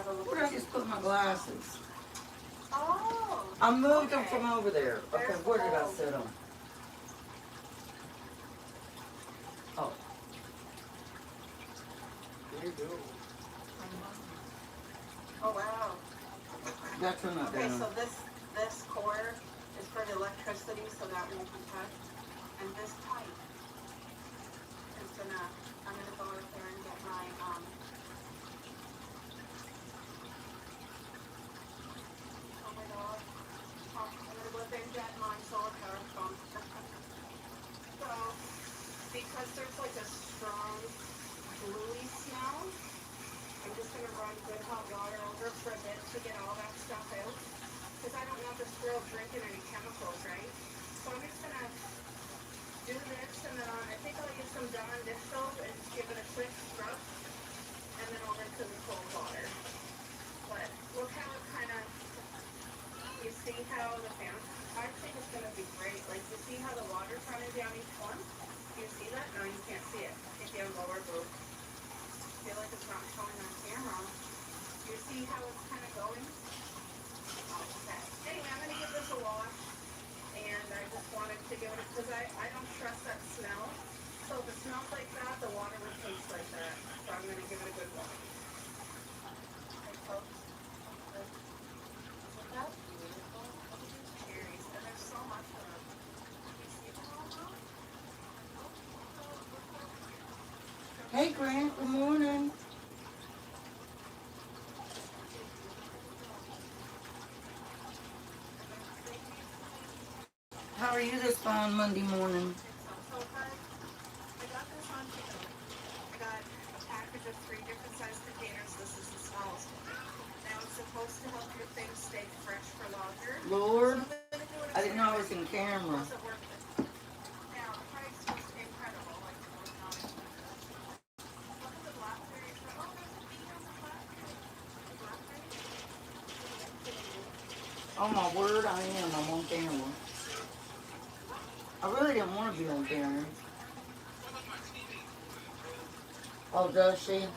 Where did I just put my glasses? Oh. I moved them from over there. Okay, where did I set them? Oh. There you go. Oh wow. That's turn that Okay, down. so this cord is for the electricity, so that won't be touched. And this pipe is I'm gonna go over there and get my oh my god. I'm gonna go there and get my solar power phone. So because there's like a strong bluey smell, I'm just gonna run good hot water over for a bit to get all that stuff out. Because I don't want this girl drinking any chemicals, right? So I'm just gonna do this, and then I think I'll use some Dawn dish soap and just give it a quick scrub, and then I'll rinse it with cold water. But look how it kind of, you see how the fan, I think it's going to be great. Like, you see how the water's running down each one? Do you see that? No, you can't see it. If you have lower boob. I feel like it's not showing on camera. Do you see how it's kind of going? Okay. Anyway, I'm going to give this a wash. And I just wanted to give it, because I don't trust that smell. So if it smells like that, the water would taste like that. So I'm going to give it a good wash. Okay, folks. Isn't that beautiful? Look at these cherries. And there's so much of them. You see them all now? Hey Grant, good morning. How are you this fine Monday morning? So far, I got this on Chico. I got a package of 3 different size containers. This is the smallest one. Now it's supposed to help your things stay fresh for longer. Lord, So I'm going to do it I didn't know I was in camera. Was it worth it? Now, the price was incredible. Like, it was not expensive. Look at the blackberries. Oh, there's a bee on the blackberry. The blackberry? Oh my word, I am. I'm on camera. I really didn't want to be on camera. Oh, does she? They're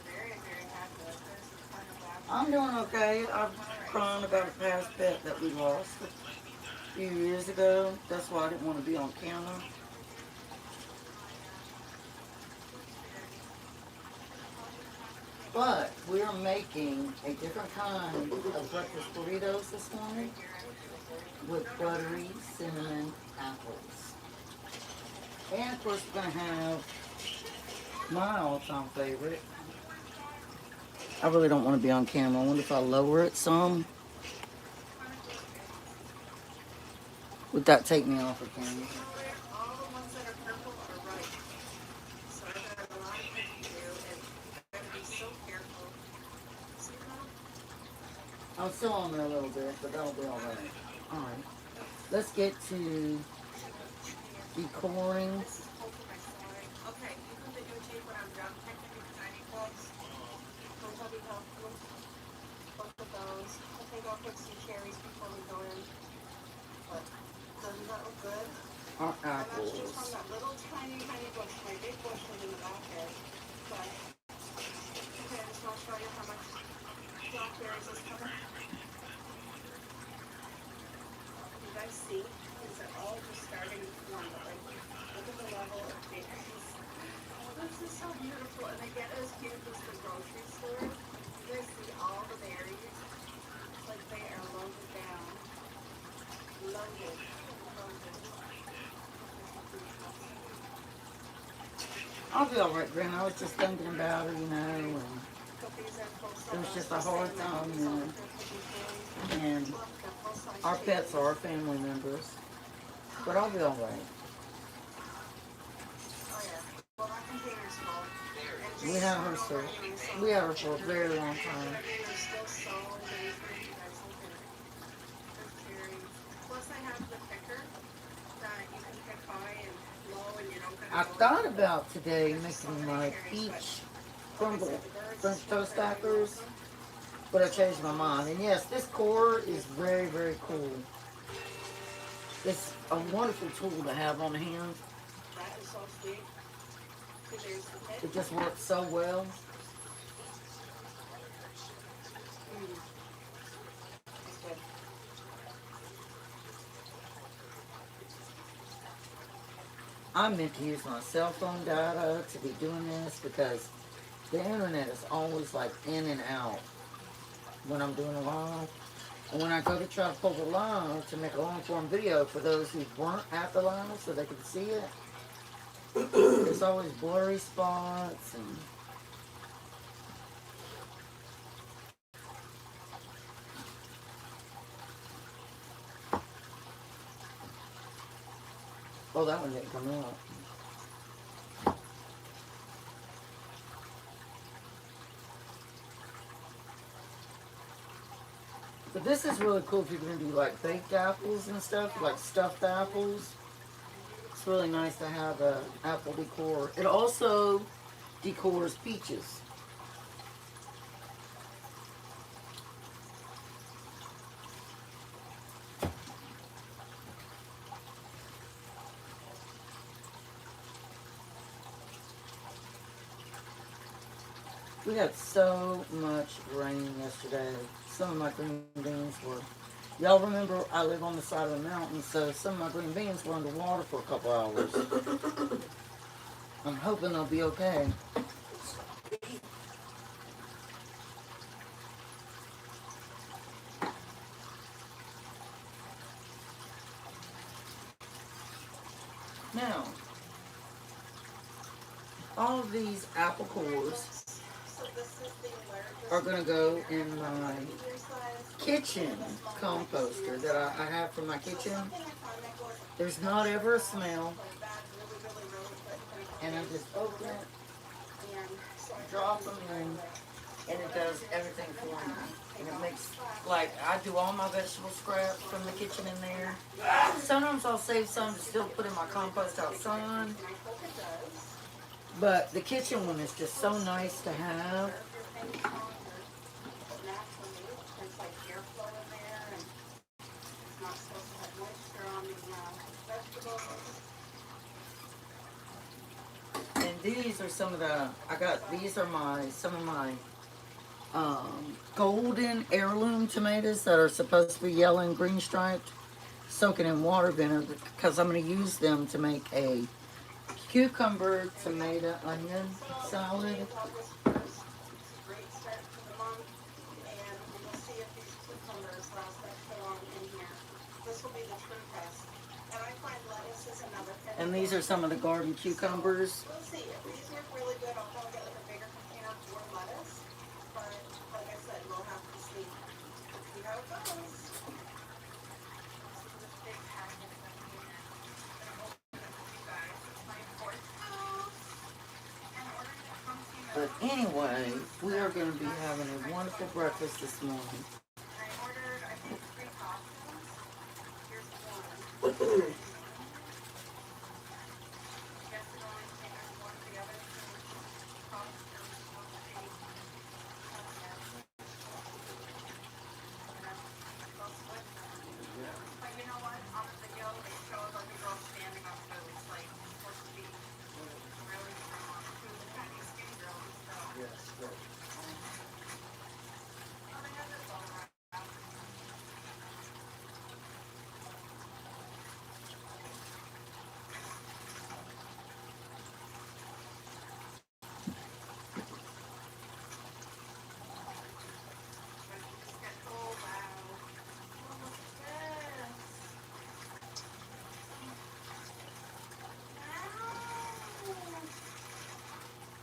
very, very happy. There's a ton of blackberries. I'm doing okay. I'm crying about a past pet that we lost a few years ago. That's why I didn't want to be on camera. But we're making a different kind of breakfast burritos this morning with buttery cinnamon apples. And of course we're going to have my all-time favorite. I really don't want to be on camera. I wonder if I lower it some. Would that take me off of camera? All the ones that are purple are ripe. So that a lot of people do, and you got to be so careful. See that? I'm still on there a little bit, but that'll be alright. Alright. Let's get to decoring. This is cold for my side. Okay, you can videotape when I'm done picking these tiny clubs. Those will be helpful. Both of those. I think I'll put some cherries before we go in. But doesn't that look good? Our And that's just apples. from that little tiny, tiny bush. My big bush was in the back there. But, okay, I just want to show you how much blackberries is coming. You guys see? Is it all just starting to form? But like, look at the level of berries. This is so beautiful. And they get as cute as the grocery store. You guys see all the berries? Like they are loaded down. Loaded. Loaded. I'll be alright, Grant. I was just thinking about it, you know, and it was just a hard time, you know. And our pets are our family members. But I'll be alright. Oh yeah. Well, that container's full. We had her for a very long time. They're still so amazing. You guys look at it. There's cherries. Plus, I have the picker that you can pick high and low, and you don't I have to go. thought about today making like peach crumble French toast stackers, but I changed my mind. And yes, this core is very, very cool. It's a wonderful tool to have on hand. That is so sweet. So there's the pick. It just works so well. I meant to use my cell phone data to be doing this because the internet is always like in and out when I'm doing a live. And when I go to try to pull the live to make a long form video for those who weren't at the live so they could see it, there's always blurry spots and oh, that one didn't come out. But this is really cool if you're going to do like baked apples and stuff, like stuffed apples. It's really nice to have a apple decor. It also decors peaches. We had so much rain yesterday. Some of my green beans were, y'all remember I live on the side of the mountain, so some of my green beans were underwater for a couple hours. I'm hoping they'll be okay. Now, all of these apple cores are going to go in my kitchen composter that I have for my kitchen. There's not ever a smell. And I just open it, drop them in, and it does everything for me. And it makes, like, I do all my vegetable scraps from the kitchen in there. Sometimes I'll save some to still put in my compost outside. But the kitchen one is just so nice to have. And these are some of the, these are some of my golden heirloom tomatoes that are supposed to be yellow and green striped, soaking in water vinegar because I'm going to use them to make a cucumber, tomato, onion salad. And these are some of the garden cucumbers. We'll see. If these work really good, I'll probably get like a bigger container for lettuce. But like I said, we'll have to see. See how it goes. But anyway, we are going to be having a wonderful breakfast this morning. I ordered, I think, 3 costumes. Here's one.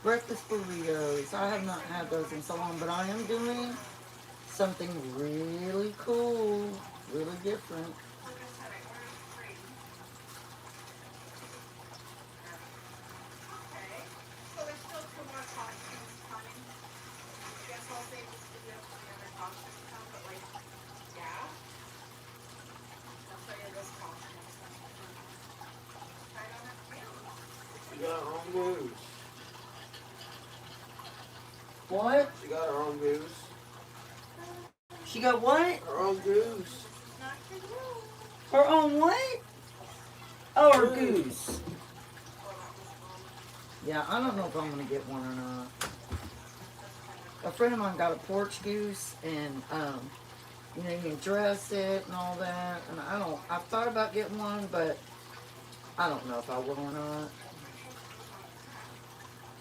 Breakfast burritos. I have not had those in so long, but I am doing something really cool, really different. She got her own goose. What? She got her own goose. She got what? Her own goose. Her own what? Oh, her goose. Yeah, I don't know if I'm going to get one or not. A friend of mine got a porch goose, and, you know, you can dress it and all that. And I've thought about getting one, but I don't know if I will or not.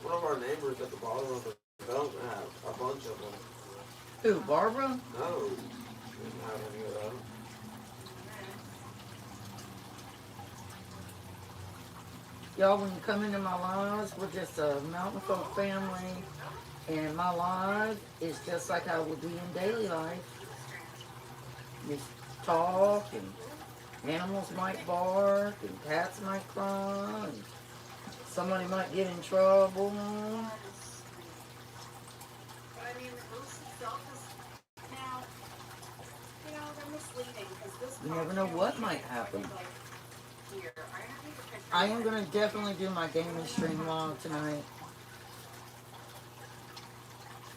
One of our neighbors at the bottom of the development have a bunch of them. Who, Barbara? No, didn't have any of them. Y'all, when you come into my lives, we're just a mountain folk family. And my life is just like I would be in daily life. Just talk, and animals might bark, and cats might cry, and somebody might get in trouble. But I mean, the goose itself is now, you know, they're misleading because this. You never know what might happen. Like, here, I have to take a picture. I am going to definitely do my gaming stream log tonight.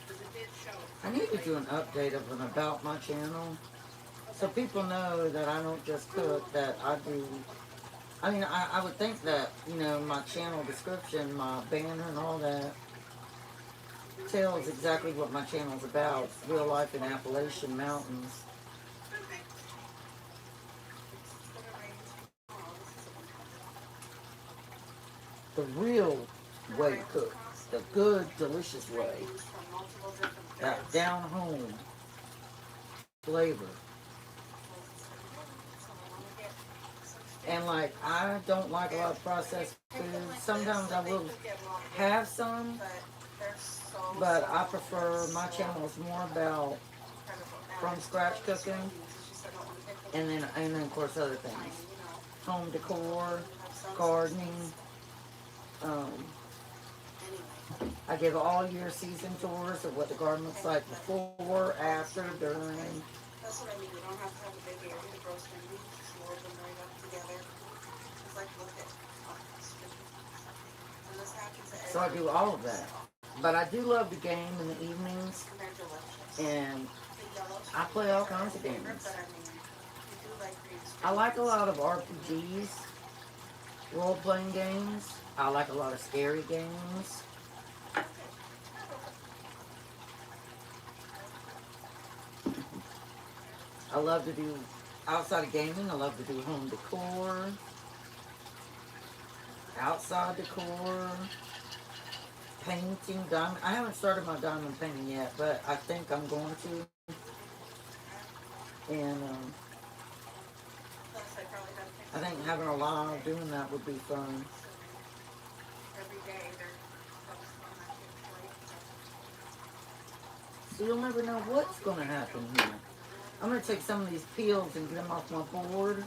Because it did show. I need to do an update of an about my channel, so people know that I don't just cook, that I do. I mean, I would think that, you know, my channel description, my banner and all that tells exactly what my channel's about. Real life in Appalachian mountains. The real way to cook. The good, delicious way. That down home flavor. And like, I don't like a lot of processed food. Sometimes I will have some, but I prefer, my channel is more about from scratch cooking, and then of course other things. Home decor, gardening. I give all year season tours of what the garden looks like before, after, during. That's what I mean. You don't have to have a big area to grow spinach. Just load them right up together. It's like, look at and this happens to So I do all of that. But I do love the game in the evenings, and they're delicious. and The yellow I play all kinds of games. but I mean, you do like green I like a lot of RPGs, role-playing games. I like a lot of scary games. I love to do, outside of gaming, I love to do home decor, outside decor, painting, diamond. I haven't started my diamond painting yet, but I think I'm going to. And I think having a live doing that would be fun. every day. They're focused on that kid's plate. So you'll never know what's going to happen here. I'm going to take some of these peels and get them off my board.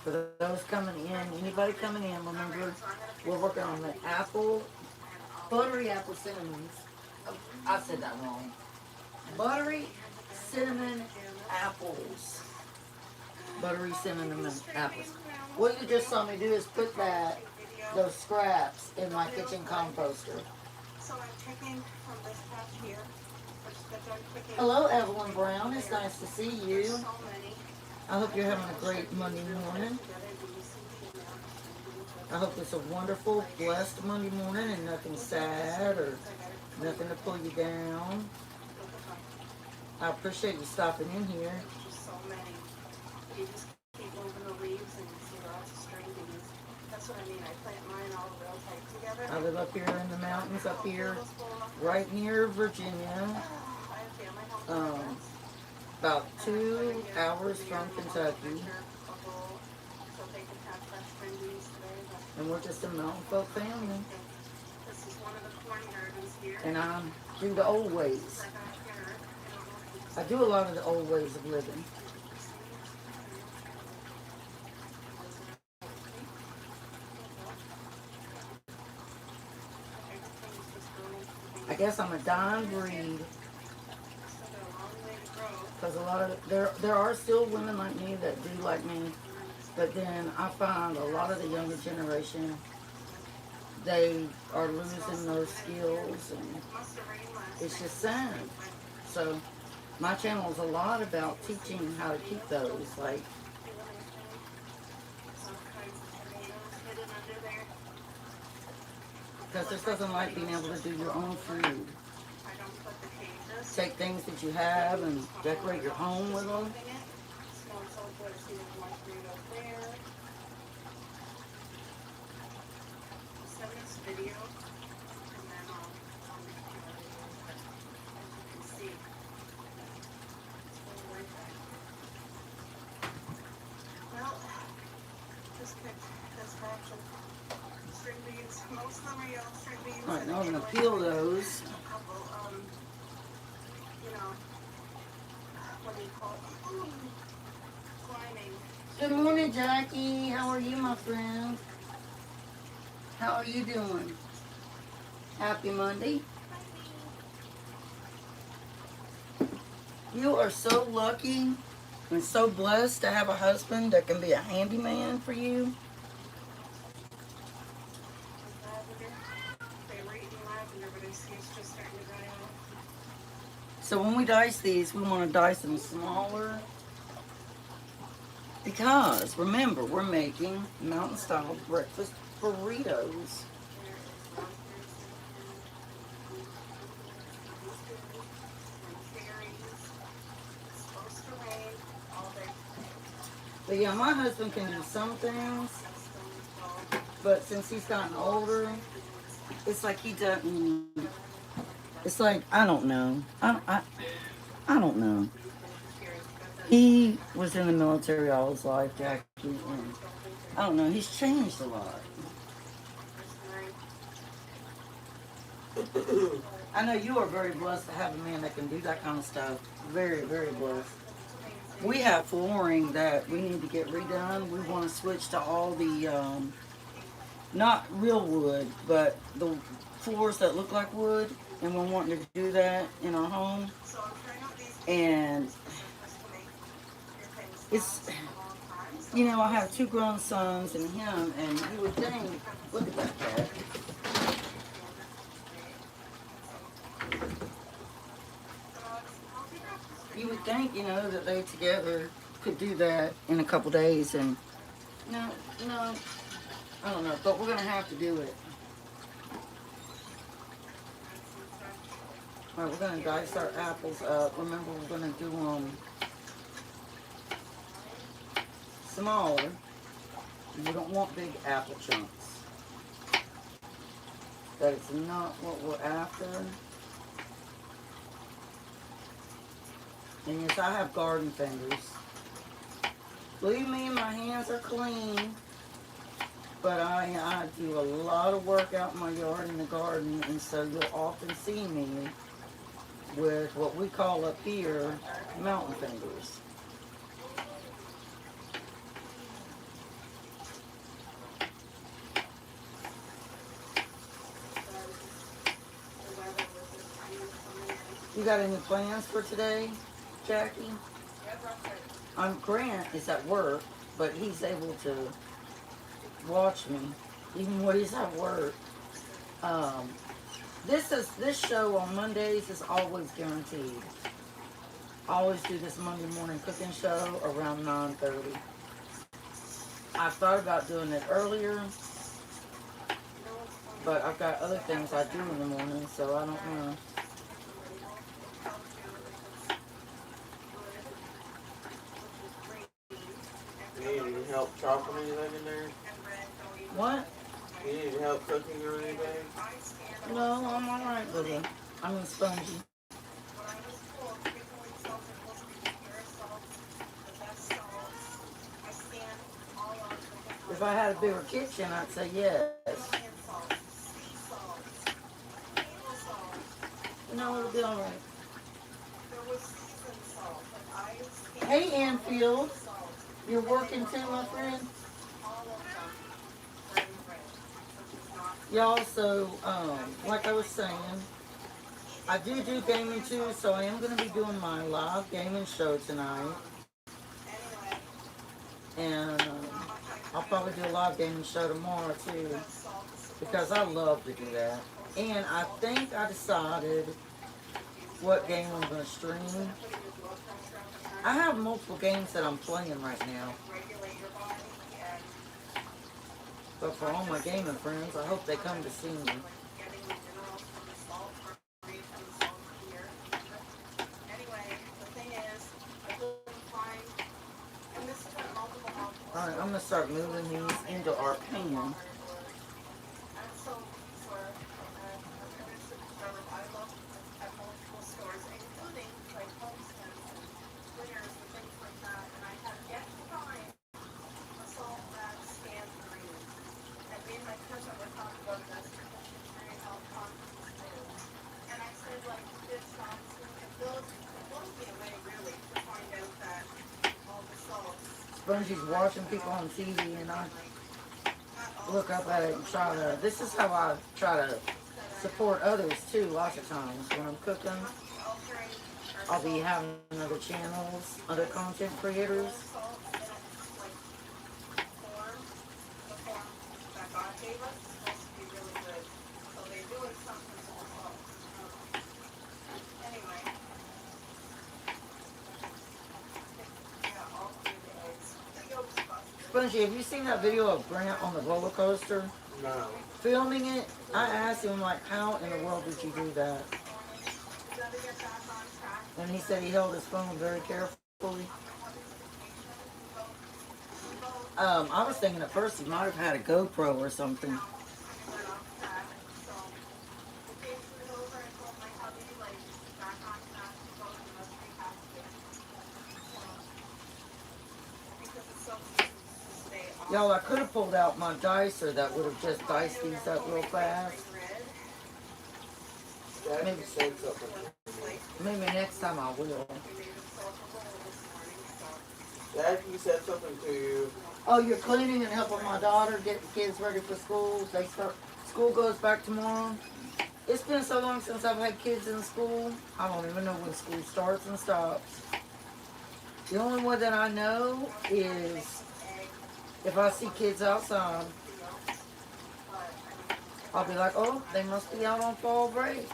For those coming in, anybody coming in, remember, we're working on the apple, buttery apple cinnamons. Oh, I said that wrong. Buttery cinnamon apples. Buttery cinnamon apples. What you just saw me do is put those scraps in my kitchen composter. So I'm taking from this patch here, which the done picking. Hello, Evelyn Brown. It's nice to see you. So many. I hope you're having a great Monday morning. I hope it's a wonderful, blessed Monday morning and nothing sad or nothing to pull you down. I appreciate you stopping in here. Just so many. You just keep moving the leaves and you see lots of string beans. That's what I mean. I plant mine all real tight together. I live up here in the mountains up here, right near Virginia. I have family home. About 2 hours from Kentucky. So they can have fresh string beans today. But And we're just a mountain folk family. this is one of the corn gardens here. And I do the old ways. It's like a carrot. I don't know if you can I do a lot of the old ways of living. I guess I'm a dying breed, because a lot of there are still women like me that do like me, but then I find a lot of the younger generation, they are losing those skills, and it's just sad. So my channel is a lot about teaching how to keep those, like, because this doesn't like being able to do your own food. Take things that you have and decorate your home with them. would have seen it in my burritos there. I'll send this video, and then I'll make you a video. But as you can see, it's well worth it. Well, just picked this batch of string beans. Most of them are yellow string beans. All right, and now I'm again, gonna like peel I- those. a couple, you know, what do you call it? Climbing. Good morning, Jackie. How are you, my friend? How are you doing? Happy Monday. You are so lucky and so blessed to have a husband that can be a handyman for you. They were eating lavender, but I see it's just starting to dry out. So when we dice these, we want to dice them smaller. Because, remember, we're making mountain-style breakfast burritos. There is one and cherries. It's supposed to rain all day. But yeah, my husband can do some things, but since he's gotten older, it's like he doesn't, it's like, I don't know. I don't know. He was in the military all his life, Jackie, and I don't know, he's changed a lot. I know you are very blessed to have a man that can do that kind of stuff. Very, very blessed. We have flooring that we need to get redone. We want to switch to all the, not real wood, but the floors that look like wood. And we're wanting to do that in our home. And it's, you know, I have 2 grown sons and him, and you would think, look at that cat. You would think, you know, that they together could do that in a couple days, and no, I don't know, but we're gonna have to do it. All right, we're gonna dice our apples up. Remember, we're gonna do them smaller. You don't want big apple chunks. That is not what we're after. And yes, I have garden fingers. Believe me, my hands are clean. But I do a lot of work out in my yard in the garden, and so you'll often see me with what we call up here mountain fingers. You got any plans for today, Jackie? Grant is at work, but he's able to watch me even when he's at work. This show on Mondays is always guaranteed. I always do this Monday morning cooking show around 9:30. I thought about doing it earlier, but I've got other things I do in the morning, so I don't know. You need any help chopping anything in there? What? You need any help cooking or anything? No, I'm alright with it. I'm spongy. If I had a bigger kitchen, I'd say yes. No, it'll be alright. Hey, Anfield. You're working too, my friend? Y'all, so, like I was saying, I do gaming too, so I am going to be doing my live gaming show tonight. And I'll probably do a live gaming show tomorrow too, because I love to do that. And I think I decided what game I'm going to stream. I have multiple games that I'm playing right now. But for all my gaming friends, I hope they come to see me. Anyway, the thing is, I couldn't find, and this is what I'm gonna start moving these into our pan. And so these were, I went to discover I love at multiple stores, including like Homesteads and Winners and things like that. And I have yet to find a salt that scans green. And me and my cousin were talking about this because she's very health conscious too. And I said like this it blows me away really to find out that all the salts. Spongy's watching people on TV, and I look up at it and try to. This is how I try to support others too. Lots of times when I'm cooking, I'll be having other channels, other content creators. Spongy, have you seen that video of Grant on the roller coaster? No. Filming it, I asked him, like, how in the world did you do that? And he said he held his phone very carefully. I was thinking at first he might have had a GoPro or something. Y'all, I could have pulled out my dicer that would have just diced these up real fast. Maybe said something. Maybe next time I will. Dad, he said something to you. Oh, you're cleaning and helping my daughter get the kids ready for school. School goes back tomorrow. It's been so long since I've had kids in school. I don't even know when school starts and stops. The only one that I know is if I see kids outside, I'll be like, oh, they must be out on fall break.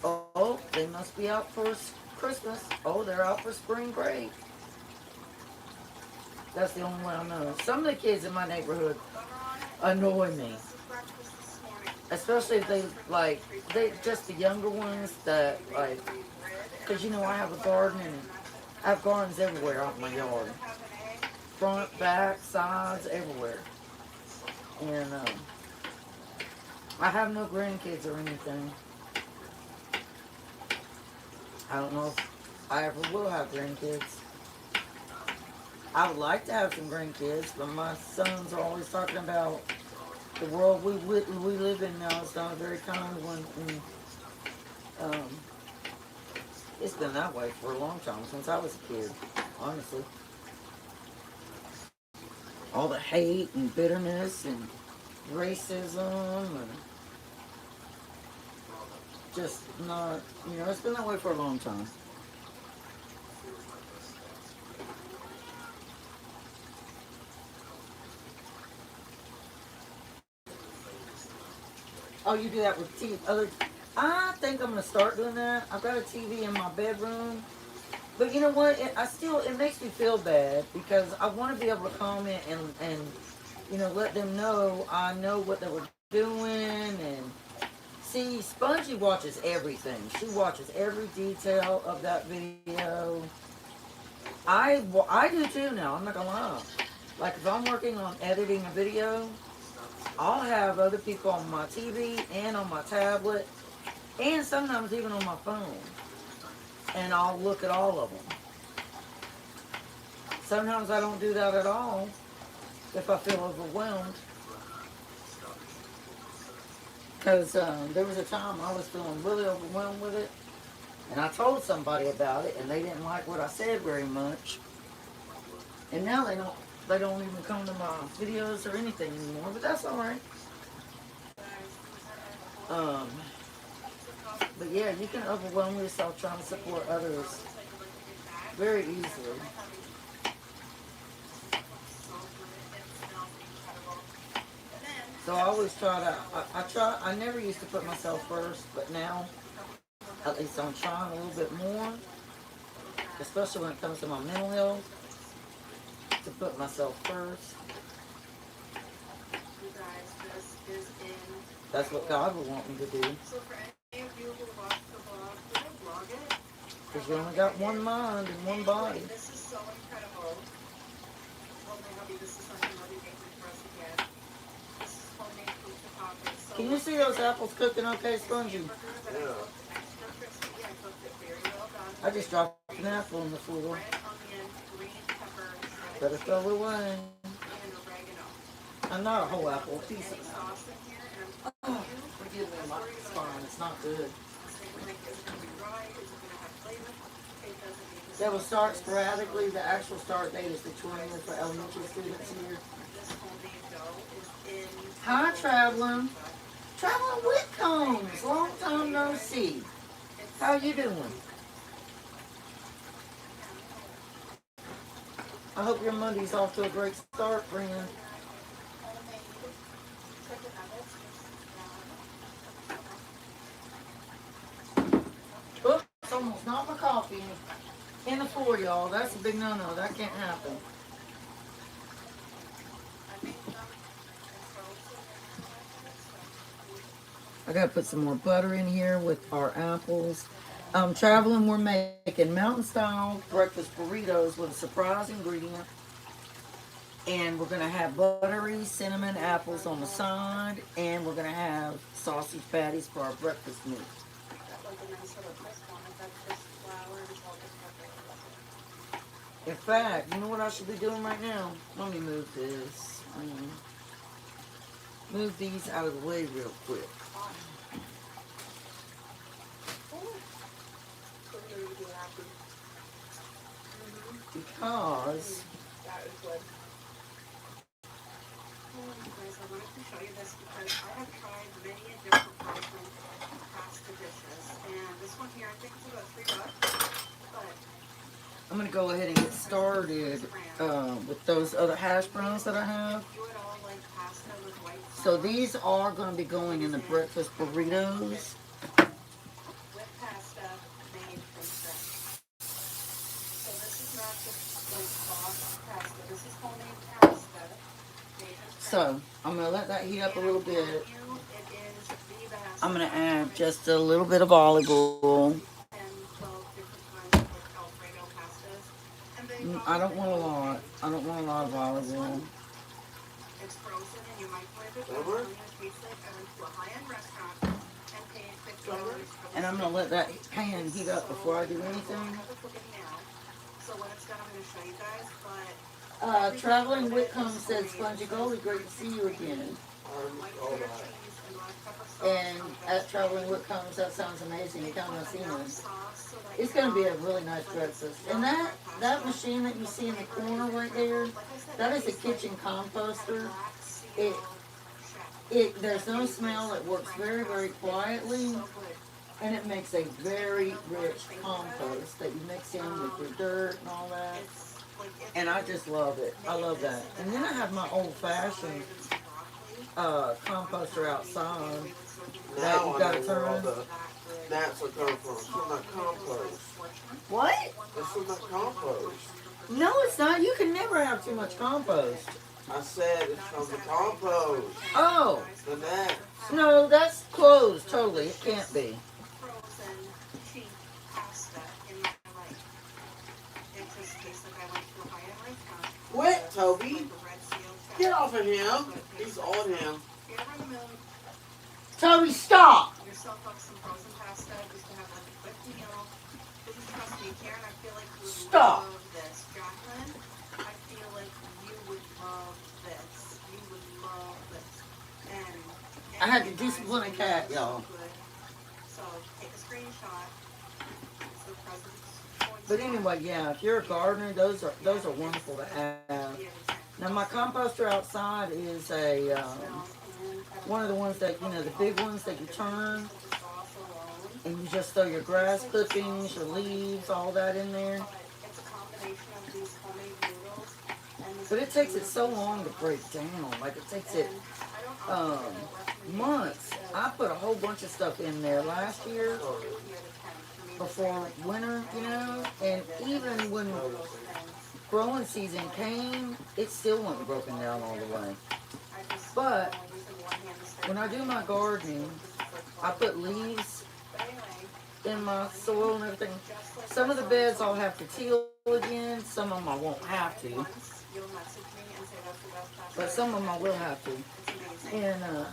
Oh, they must be out for Christmas. Oh, they're out for spring break. That's the only one I know. Some of the kids in my neighborhood annoy me. Especially if they just the younger ones that, like, because, you know, I have a garden and I have gardens everywhere out in my yard. Front, back, sides, everywhere. And I have no grandkids or anything. I don't know if I ever will have grandkids. I would like to have some grandkids, but my sons are always talking about the world we live in now is not a very kind one. And, it's been that way for a long time, since I was a kid, honestly. All the hate and bitterness and racism and just not, you know, it's been that way for a long time. Oh, you do that with TV? I think I'm going to start doing that. I've got a TV in my bedroom. But you know what? It makes me feel bad because I want to be able to comment and you know, let them know I know what they were doing. And see, Spongy watches everything. She watches every detail of that video. I do too now. I'm not going to lie. Like if I'm working on editing a video, I'll have other people on my TV and on my tablet and sometimes even on my phone. And I'll look at all of them. Sometimes I don't do that at all if I feel overwhelmed. Because there was a time I was feeling really overwhelmed with it. And I told somebody about it and they didn't like what I said very much. And now they don't even come to my videos or anything anymore, but that's alright. But yeah, you can overwhelm yourself trying to support others very easily. So I always try to, I never used to put myself first, but now, at least I'm trying a little bit more, especially when it comes to my mental health, to put myself first. That's what God would want me to do. Because you only got one mind and one body. This is so incredible. told my hubby this is something I'll be making for us again. This is homemade fruit tacos. So Can you see those apples cooking okay, Spongy? burger that I cooked extra crispy. I cooked it very well done. I just dropped an apple on the floor. Red onion, green pepper, Better shredded throw cheese, it away. and oregano. I'm not a whole apple, a piece Any of it. sauce in here, and Oh, forgive me, my spine. It's not good. They will start sporadically. The actual start date is the 20th for elementary students here. Hi, Traveling. Traveling Whitcombs. Long time no see. How you doing? I hope your Monday's off to a great start, friend. Oops, almost knocked my coffee in the floor, y'all. That's a big no-no. That can't happen. I gotta put some more butter in here with our apples. Traveling, we're making mountain style breakfast burritos with a surprise ingredient. And we're gonna have buttery cinnamon apples on the side, and we're gonna have sausage patties for our breakfast meal. In fact, you know what I should be doing right now? Let me move this. Move these out of the way real quick. Because Guys, I wanted to show you this because I have tried many different frozen pasta dishes, and this one here I think is about $3, but I'm gonna go ahead and get started with those other hash browns that I have. if you at all like pasta with white So sauce, these are gonna be going in the breakfast burritos. with pasta made from scratch. So this is not just like sauce pasta. This is homemade pasta made from scratch. So I'm gonna let that heat up a little bit. It is the best. I'm gonna add just a little bit of olive oil. 10, 12 different kinds of like Alfredo pastas. And they I don't want a lot. I don't want a lot of olive oil. It's frozen and you microwave it. Rubber? And you taste it. I went to a high-end restaurant and paid $50 for this. And I'm gonna let that pan heat up before I do I anything. have it cooking now. So when it's done, I'm going to show you guys. But Traveling Whitcomb said, Spongy Goldie, great to see you again. white All cheddar that. cheese and black pepper sauce And on at this. Traveling Whitcomb's, that sounds amazing. You kind of seen Enough this. sauce so that It's you gonna be a don't- really nice breakfast. And that machine that you see in the corner right there, that is a kitchen composter. Black seal It there's no smell. It works very, very quietly, so good. and it makes a very rich compost that you mix in with your dirt and all that. It's like And I just love it. I love that. And then I have my old-fashioned composter outside. That Now you I gotta know where all turn. the gnats are coming from. It's from that compost. What? It's from that compost. No, it's not. You can never have too much compost. I said it's from the compost. Oh, The gnats. no, that's closed totally. It can't be. frozen cheap pasta in my life. It just tastes like I went to a high-end restaurant. What, Toby? Like a red seal cheese. Get off of him. He's on him. You ever in the middle of Toby, stop! yourself up some frozen pasta just to have like a quick meal? Please trust me, Karen, I feel like you would Stop. love this. Jacqueline, I feel like you would love this. You would love this. And I had to you discipline a guys cat, are y'all. so good. So take a screenshot. It's the presents. But anyway, yeah, if you're a gardener, those are wonderful to have. Now my composter outside is a one of the ones that the big ones that you turn, and you just throw your grass clippings, your leaves, all that in there. It's a combination of these homemade noodles and this But it takes it so long to break down. Like it takes it months. I put a whole bunch of stuff in there last year before winter, and even when growing season came, it still wasn't broken down all the way. But when I do my gardening, I put leaves in my soil and everything. Some of the beds I'll have to till again. Some of them I won't have to. you'll message me and say that's the best pasta. But some of them I will have to. It's amazing. And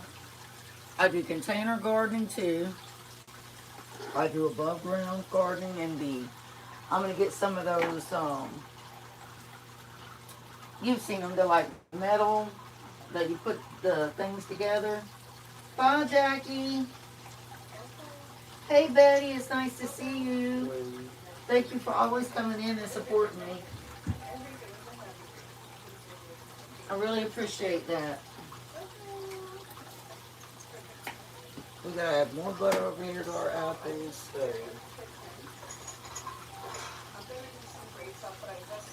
I do container gardening too. I do above ground gardening and I'm gonna get some of those. You've seen them. They're like metal that you put the things together. Bye, Jackie. Hey, Betty. It's nice to see you. Thank you for always coming in and supporting me. I really appreciate that. We gotta add more butter over here to our apples. I'm gonna do some great stuff, but I just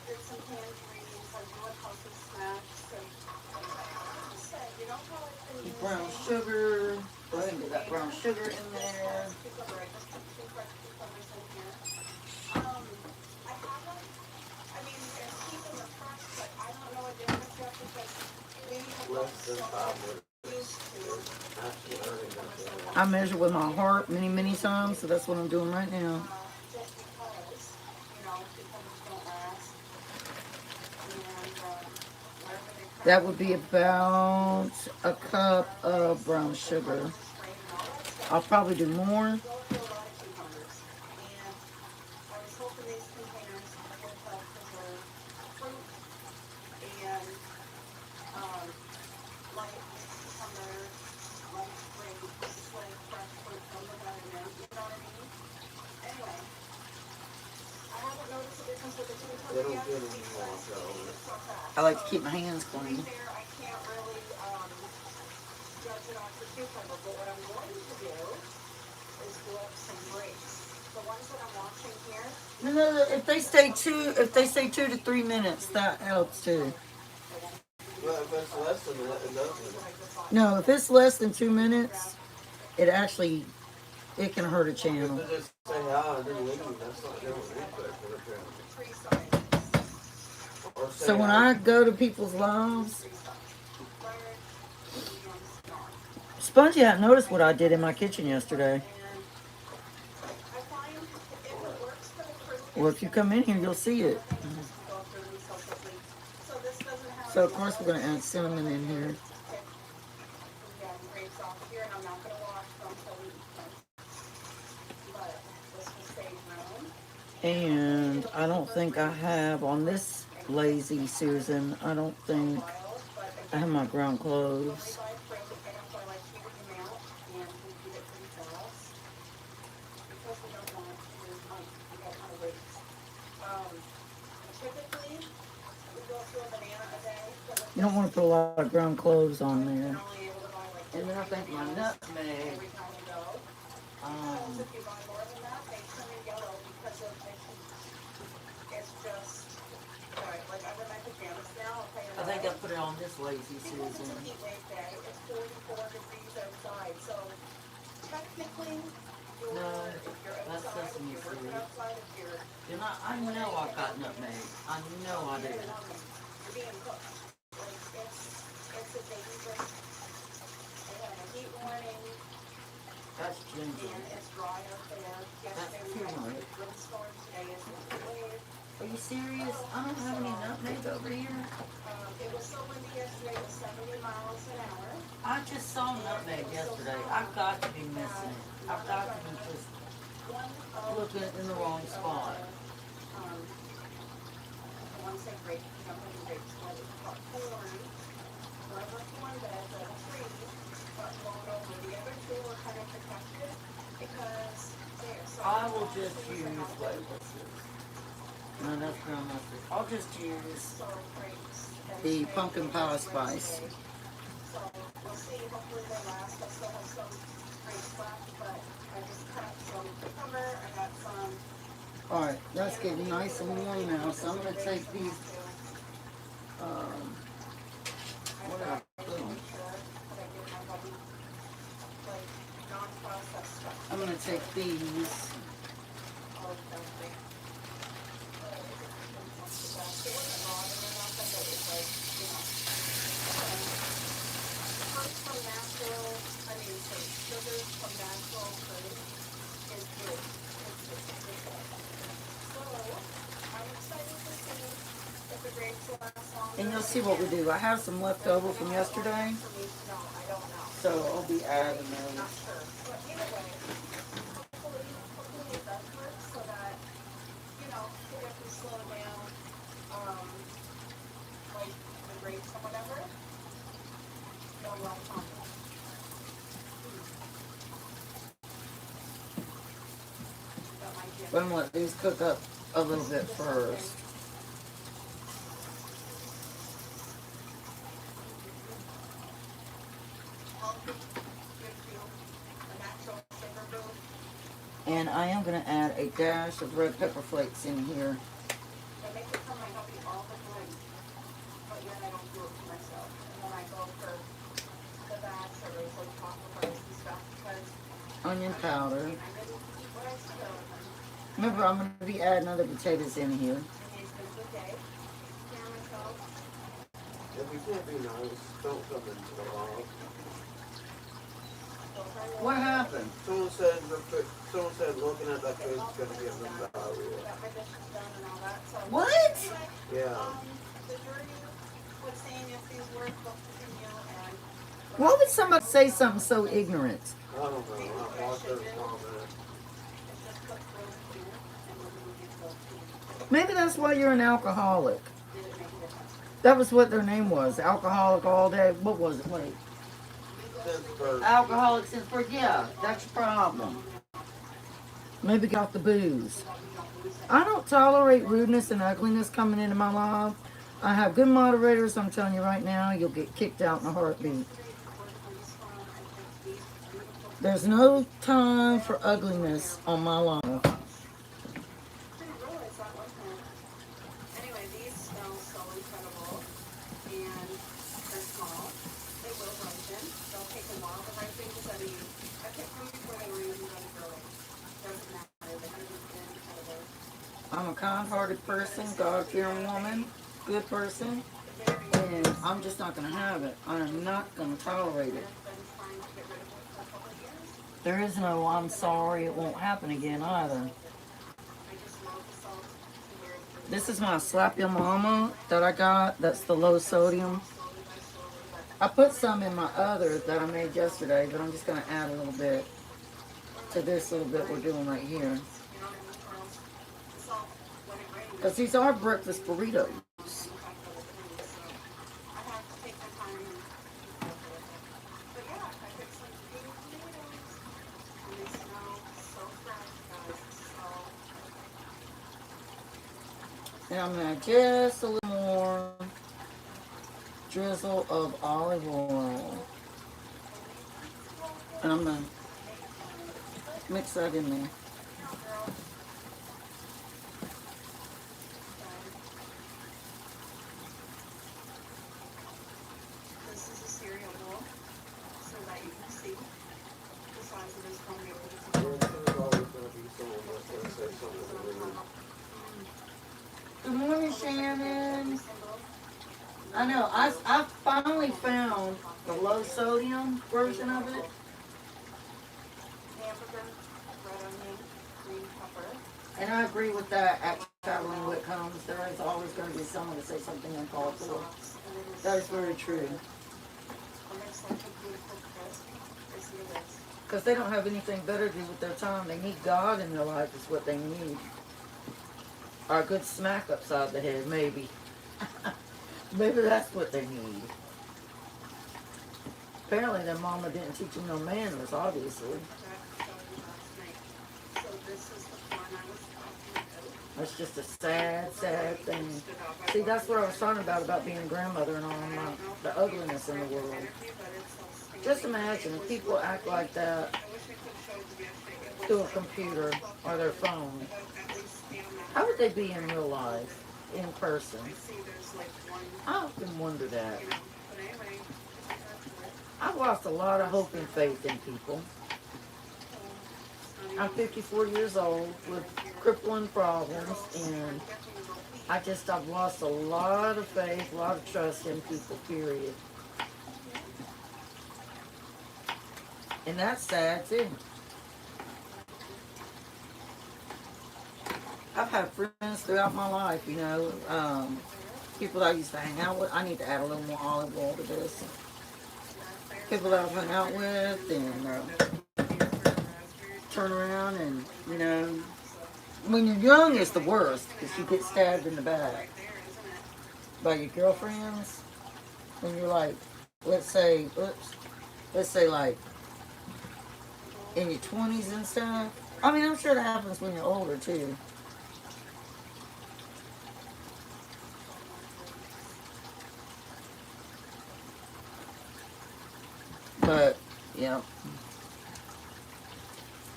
did some canned greens. I'm doing healthy snacks. And like I said, you know how I've been using Brown sugar. Go ahead and get that brown sugar in there. cucumber. I just put 2 fresh cucumbers in here. I haven't, I mean, there's people in the fresh, but I don't know a difference yet because we have Less than so 5 minutes. used to. Actually, earning that. I measure with my heart many times, so that's what I'm doing right now. Just because, you know, cucumbers don't last. And wherever they come That would be about a cup of brown sugar. I'll probably do more. go through a lot of cucumbers. And I was hoping these containers would help preserve fruit and like cucumbers, like grapes, like fresh fruit from the garden. You know what I mean? Anyway, I haven't noticed a difference with the They cucumber don't yet get any because more, so. it's so fast. I like to keep my hands To be clean. fair, I can't really judge it off the cucumber, but what I'm going to do is do up some grapes. The ones that I'm watching here, No, if they say 2 to 3 minutes, that helps too. Well, if it's less than that, it doesn't. No, if it's less than 2 minutes, it can hurt a channel. If they just say, and then leave, that's not doing input for the channel. tree sizes, Or say, So when I go to people's lives, large, medium, small. Spongy hadn't noticed what I did in my kitchen yesterday. And I find if it works for the fruit, Well, if you come in here, you'll see it. things just go through me so quickly. So this doesn't have So of course we're gonna add cinnamon in here. pick the grapes off here, and I'm not gonna wash them till we eat them. But this will save room. And I don't think I have on this lazy Susan. I don't think Wild, but I have my ground cloves. buy fruit, and that's why I like keeping them out, and we eat it pretty fast. Because we don't want to, we don't want to waste. Typically, we go through a banana a day. But with You don't want to put a lot of ground cloves on this, there. you're only able to buy like And then I think my nutmeg. every time you go. Because if you buy more than that, they turn yellow because of it's just, sorry, like I'm in my pajamas now, I'll tell you I think I what. put it on this lazy Because it's a Susan. heat wave day, it's 44 degrees outside, so technically, you're, No, if you're that's outside, if sesame you're working seed. outside, if you're, I know I've got nutmeg. I know I do. you're being cooked. Like, it's a dangerous, they have a heat warning, That's ginger. and it's dry out there. Yesterday we had a turmeric. windstorm, today is a heat wave. Are you serious? I don't have any nutmeg over here. It was so windy yesterday, it was 70 miles an hour. I just saw nutmeg yesterday. I've got to be missing it. I've got to be just One of looking in the wrong spot. the ones that break, jumping grapes, what is called corn. One was one bed, the tree got blown over. The other two were kind of protected because they're so. I will just use, wait, what's this? No, that's ground mustard. I'll just use So grapes. the pumpkin pie spice. So we'll see, hopefully they last. I still have some grapes left, but I just cut some cucumber, I got some. Alright, that's getting nice and warm now, so I'm gonna take these, what did I put on? I'm gonna take these. grapes last longer. And you'll see what we do. I have some left over from yesterday, For me to know, I don't know. so I'll be adding Not those. sure. But either way, hopefully it does work so that, you know, if we slow down, like the grapes or whatever, they'll run on it. That might be But I'm gonna let these cook up a little bit first. healthy, gives you a natural sugar boost. And I am gonna add a dash of red pepper flakes in here. It makes it come my healthy all the time, but yet I don't do it for myself. And then I go for the batch or like chocolate bars and stuff because Onion powder. I didn't eat what I should have. Remember, I'm gonna be adding other potatoes in here. And it's been a good day. Hear myself. If you can't be nice, don't come into the log. What happened? Someone said looking at that food is gonna be a diarrhea. Got my dishes done and all that. So What? anyway, Yeah. the jury was saying if these work, they'll continue and Why would somebody say something so ignorant? I don't know. I watched her comment. it's just cooked really clear and we're gonna get the Maybe that's why you're an alcoholic. did it make a difference? That was what their name was. Alcoholic all day. What was it? Wait. Since birth. Alcoholic since birth. Yeah, that's your problem. Maybe get off the booze. I don't tolerate rudeness and ugliness coming into my life. I have good moderators. I'm telling you right now, you'll get kicked out in a heartbeat. There's no time for ugliness on my life. Didn't realize that was there. Anyway, these smell so incredible and they're small. They will ripen. They'll take a while to ripen because I picked them before they were even done growing. Doesn't matter. They're going to be incredible. I'm a kind-hearted person, God-fearing woman, good person, and I'm just not going to have it. I'm not going to tolerate it. I've been trying to get rid of it for a couple of years. There is no I'm sorry, it won't happen again either. I just love the salt to where it's This is my Slap Your Mama that I got. That's the low sodium. slowly by slowly, I but put some in my other that I made yesterday, but I'm just going to add a little bit to this little bit we're doing right here. you know what I mean? Or else the salt, when it rains, Because these are breakfast burritos. I have to take my time and be careful with it. But yeah, I picked some baby tomatoes and they smell so fresh, guys. So And I'm going to add just a little more drizzle of olive oil. And I'm going to mix that in there. this is a cereal bowl so that you can see the size of this from here. There's always gonna be someone that's gonna say something rude. Good morning, Shannon. I know. I finally found the low sodium version of it. Hamburger, red onion, green pepper. And I agree with that. At traveling when it comes, there is always going to be someone to say something uncalled for. Sauce, and it is That is very true. and it's like a beautiful crisp. Listen to this. Because they don't have anything better to do with their time. They need God in their life is what they need. Or a good smack upside the head, maybe. Maybe that's what they need. Apparently their mama didn't teach them no manners, obviously. That showed you last night. So this is the one I was talking about. That's just a sad, sad thing. See, that's what I was talking about being a grandmother and all the ugliness in the world. Just imagine if people act like that through a computer or their phone. How would they be in real life, in person? I often wonder that. I've lost a lot of hope and faith in people. I'm 54 years old with crippling problems, and I've lost a lot of faith, a lot of trust in people, period. And that's sad too. I've had friends throughout my life, people that I used to hang out with. I need to add a little more olive oil to this. People that I've hung out with and turn around and, you know, when you're young, it's the worst because you get stabbed in the back by your girlfriends. When you're like, let's say like in your 20s and stuff. I mean, I'm sure that happens when you're older too. But, yeah.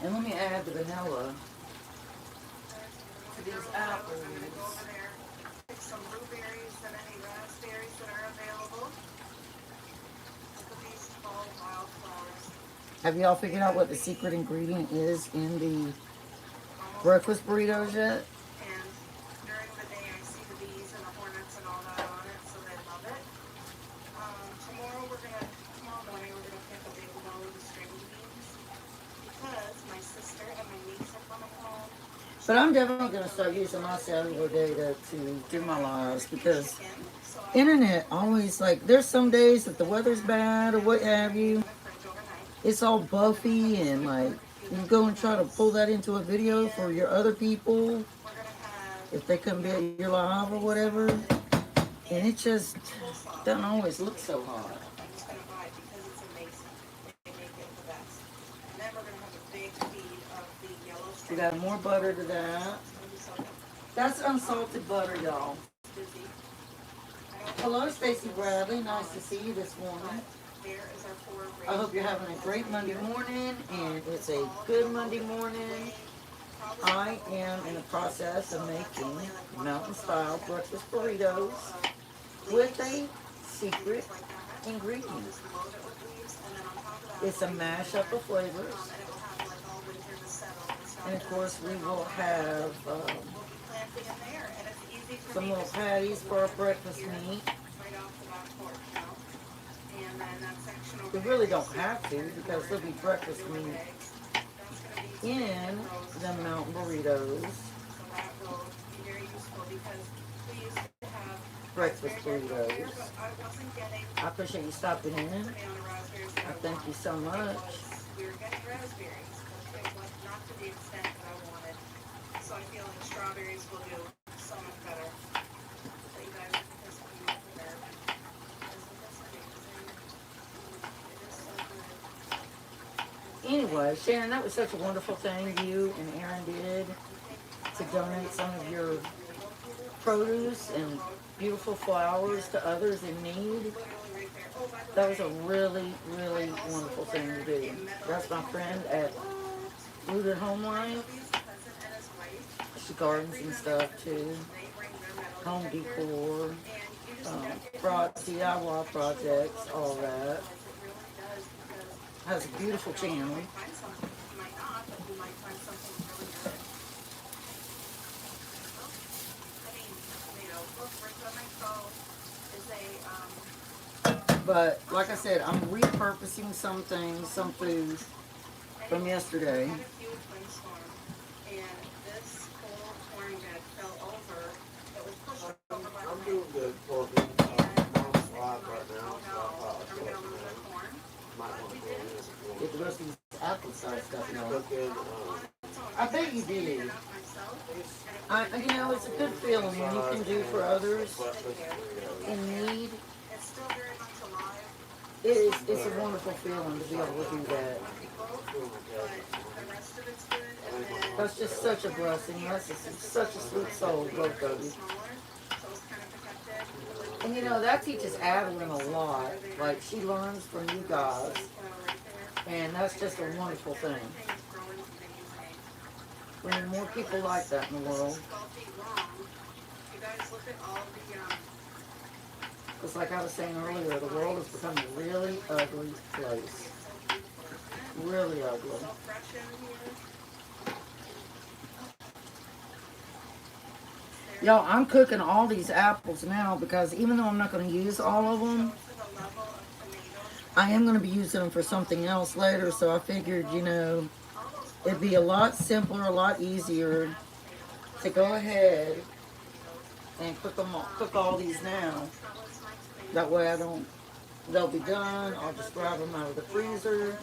And let me add the vanilla to these apples. Pick some blueberries and any raspberries that are available. Look at these fall wildflowers. Have y'all figured out what the secret ingredient is in the breakfast burritos yet? And during the day I see the bees and the hornets and all that on it, so they love it. Tomorrow morning we're gonna pick a big bowl of the string beans because my sister and my niece are coming home. But I'm definitely going to start using my cellular data to do my lives because internet always, like, there's some days that the weather's bad or what have you. It's all buffy and, like, you go and try to pull that into a video for your other people if they come be at your live or whatever. And it just doesn't always look so hot. I'm just gonna buy it because it's amazing. They make it the best. And then we're gonna have a big feed of the yellow We string. got more butter to that. That's unsalted butter, y'all. Hello, Stacy Bradley. Nice to see you this morning. There is our 4 I hope you're having a great Monday morning, and it's a good Monday morning. I am in the process of making mountain-style breakfast burritos with a secret ingredient. It's a mashup of flavors. And of course, we will have some little patties for our breakfast meat. We really don't have to because there'll be breakfast meat in the mountain burritos. Breakfast burritos. I appreciate you stopping in. I thank you so much. We were getting raspberries, but it was not to the extent that I wanted. So I feel like strawberries will do so much better. So you guys just come up with there. Isn't this amazing? It is so good. Anyway, Shannon, that was such a wonderful thing you and Aaron did to donate some of your produce and beautiful flowers to others in need. That was a really, really wonderful thing to do. That's my friend at DownHome Life. She gardens and stuff too. Home decor, DIY projects, all that. Has a beautiful channel. But like I said, I'm repurposing some things, some foods from yesterday. I'm doing good for the mom's live right now, so might want to go in. Get the rest of these apple cider stuff, you know. Cooking, I bet you did. You know, it's a good feeling when you can do for others in need. It's a wonderful feeling to be able to do that. That's just such a blessing. That's such a sweet soul, both of you. And you know, that teaches Adeline a lot. Like, she learns from you guys. And that's just a wonderful thing. We need more people like that in the world. Because like I was saying earlier, the world has become a really ugly place. Really ugly. Y'all, I'm cooking all these apples now because even though I'm not going to use all of them, I am going to be using them for something else later. So I figured, you know, it'd be a lot simpler, a lot easier to go ahead and cook all these now. That way I don't, they'll be done. I'll just grab them out of the freezer.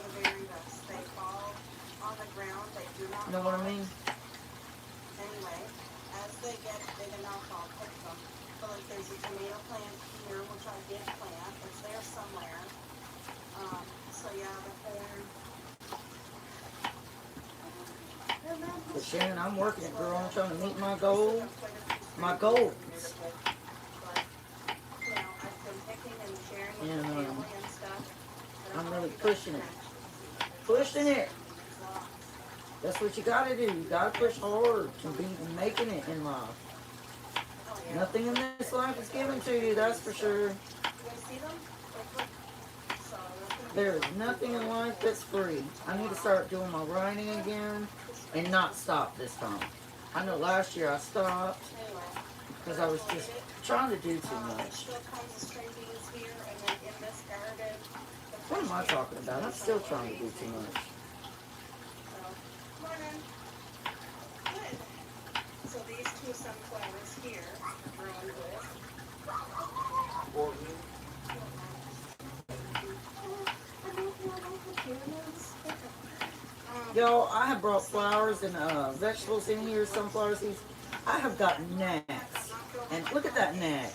You know what I mean? Anyway, as they get big enough, I'll pick them. So like there's a tomato plant here, which I did plant. It's there somewhere. So yeah, the corn. But Shannon, I'm working it, girl. I'm trying to meet my goal. My goals. And I'm really pushing it. Pushing it. That's what you gotta do. You gotta push hard to be making it in life. Nothing in this life is given to you, that's for sure. There is nothing in life that's free. I need to start doing my writing again and not stop this time. I know last year I stopped because I was just trying to do too much. What am I talking about? I'm still trying to do too much. So these two sunflowers here are growing good. Y'all, I have brought flowers and vegetables in here, sunflower seeds. I have got gnats. And look at that gnat.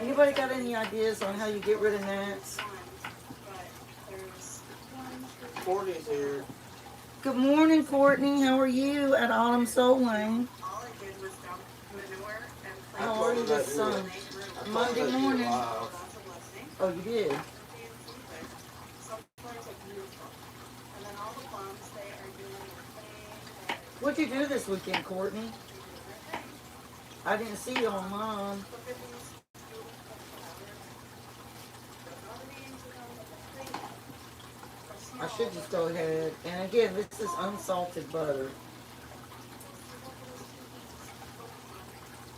Anybody got any ideas on how you get rid of gnats? Courtney's here. Good morning, Courtney. How are you at Autumn Soul Lane? All I did was dump manure and plant. How are you this Monday morning? Wow. Oh, you did? Some plants are beautiful. And then all the plums, they are doing their thing. What'd you do this weekend, Courtney? I didn't see you online. Look at these beautiful flowers. All the names are on the thing. I should just go ahead. And again, this is unsalted butter.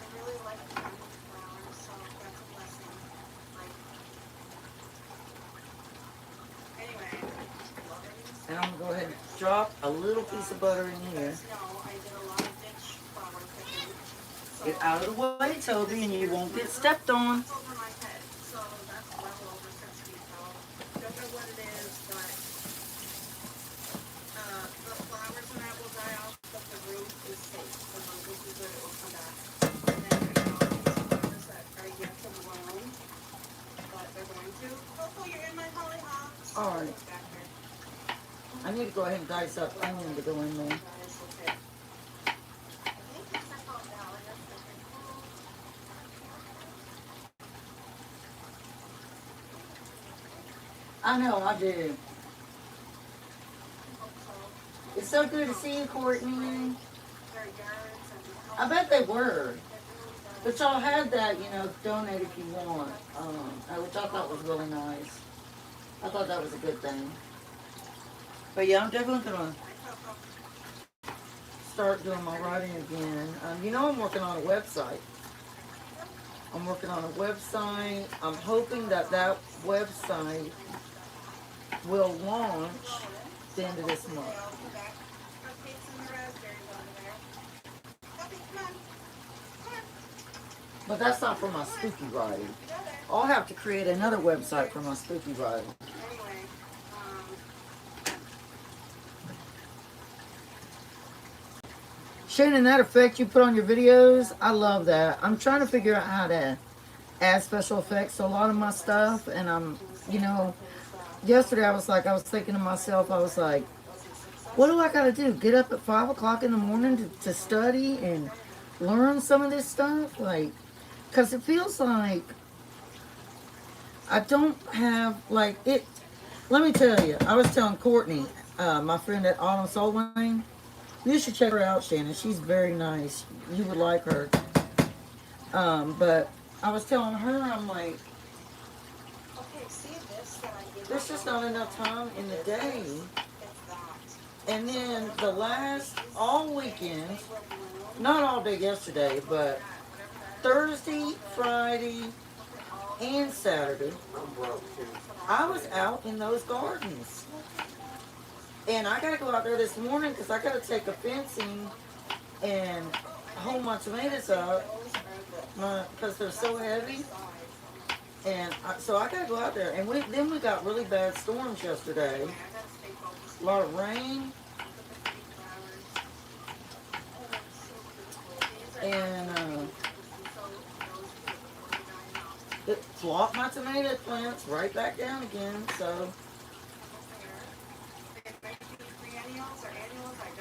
I really like the flowers, so that's a blessing. Like, anyway, And I'm going to go ahead and drop a little piece of butter in here. no, I did a lot of ditch flower picking. So Get out of the way, Toby, and you won't get stepped on. it's over my head, so that's well over 6 feet tall. Don't know what it is, but the flowers and that will die off, but the root is safe. The root will be good, it will come back. And then there's all these flowers that are yet to bloom, but they're going to. Coco, you're in my hollyhocks. All right. Back there. I need to go ahead and dice up onion to go in there. That is okay. I think it's a hot dahlia. I know, I do. It's so good to see you, Courtney. I bet they were. But y'all had that, you know, donate if you want, which I thought was really nice. I thought that was a good thing. But yeah, I'm definitely going to start doing my writing again. You know, I'm working on a website. I'm working on a website. I'm hoping that that website will launch the end of this month. But that's not for my spooky writing. I'll have to create another website for my spooky writing. Anyway, Shannon, that effect you put on your videos, I love that. I'm trying to figure out how to add special effects to a lot of my stuff. And I'm, you know, yesterday I was thinking to myself, I was like, what do I got to do? Get up at 5 o'clock in the morning to study and learn some of this stuff? Like, because it feels like I don't have, like, it. Let me tell you, I was telling Courtney, my friend at Autumn Soul Lane, you should check her out, Shannon. She's very nice. You would like her. But I was telling her, I'm like, okay, see this that I did? there's just not enough time in the day. It's that. And then the last, all weekend, not all day yesterday, but Thursday, Friday, and Saturday, I'm broke too. I was out in those gardens. And I got to go out there this morning because I got to take a fencing and hold my tomatoes up because they're so heavy. And so I gotta go out there. And then we got really bad storms yesterday. A lot of rain. And it flopped my tomato plants right back down again. So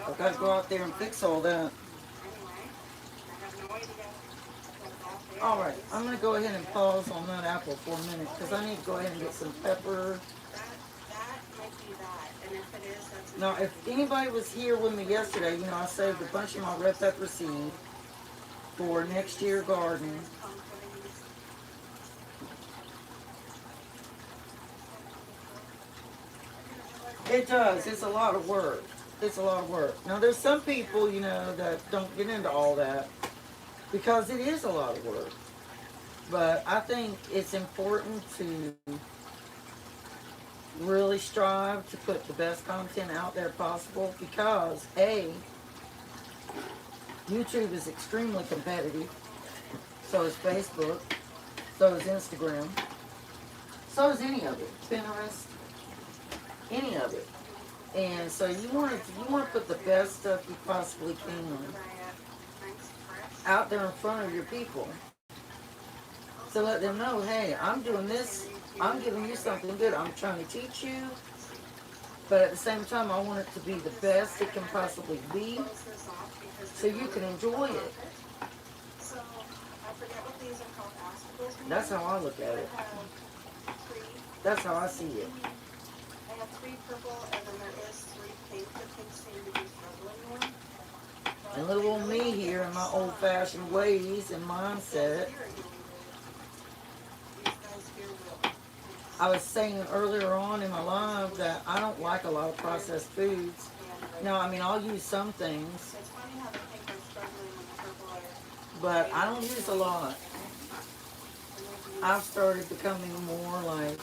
I gotta go out there and fix all that. Alright, I'm going to go ahead and pause on that apple for a minute because I need to go ahead and get some pepper. Now, if anybody was here with me yesterday, you know, I saved a bunch of my red pepper seed for next year garden. It does. It's a lot of work. It's a lot of work. Now, there's some people, you know, that don't get into all that because it is a lot of work. But I think it's important to really strive to put the best content out there possible because A, YouTube is extremely competitive. So is Facebook. So is Instagram. So is any of it. Pinterest. Any of it. And so you want to put the best stuff you possibly can out there in front of your people. So let them know, hey, I'm doing this. I'm giving you something good. I'm trying to teach you. But at the same time, I want it to be the best it can possibly be so you can enjoy it. That's how I look at it. That's how I see it. I have 3 purple, and then there is 3 pink. The pink seem to be struggling more. And little old me here in my old-fashioned ways and mindset. I was saying earlier on in my life that I don't like a lot of processed foods. No, I mean, I'll use some things, but I don't use a lot. I've started becoming more like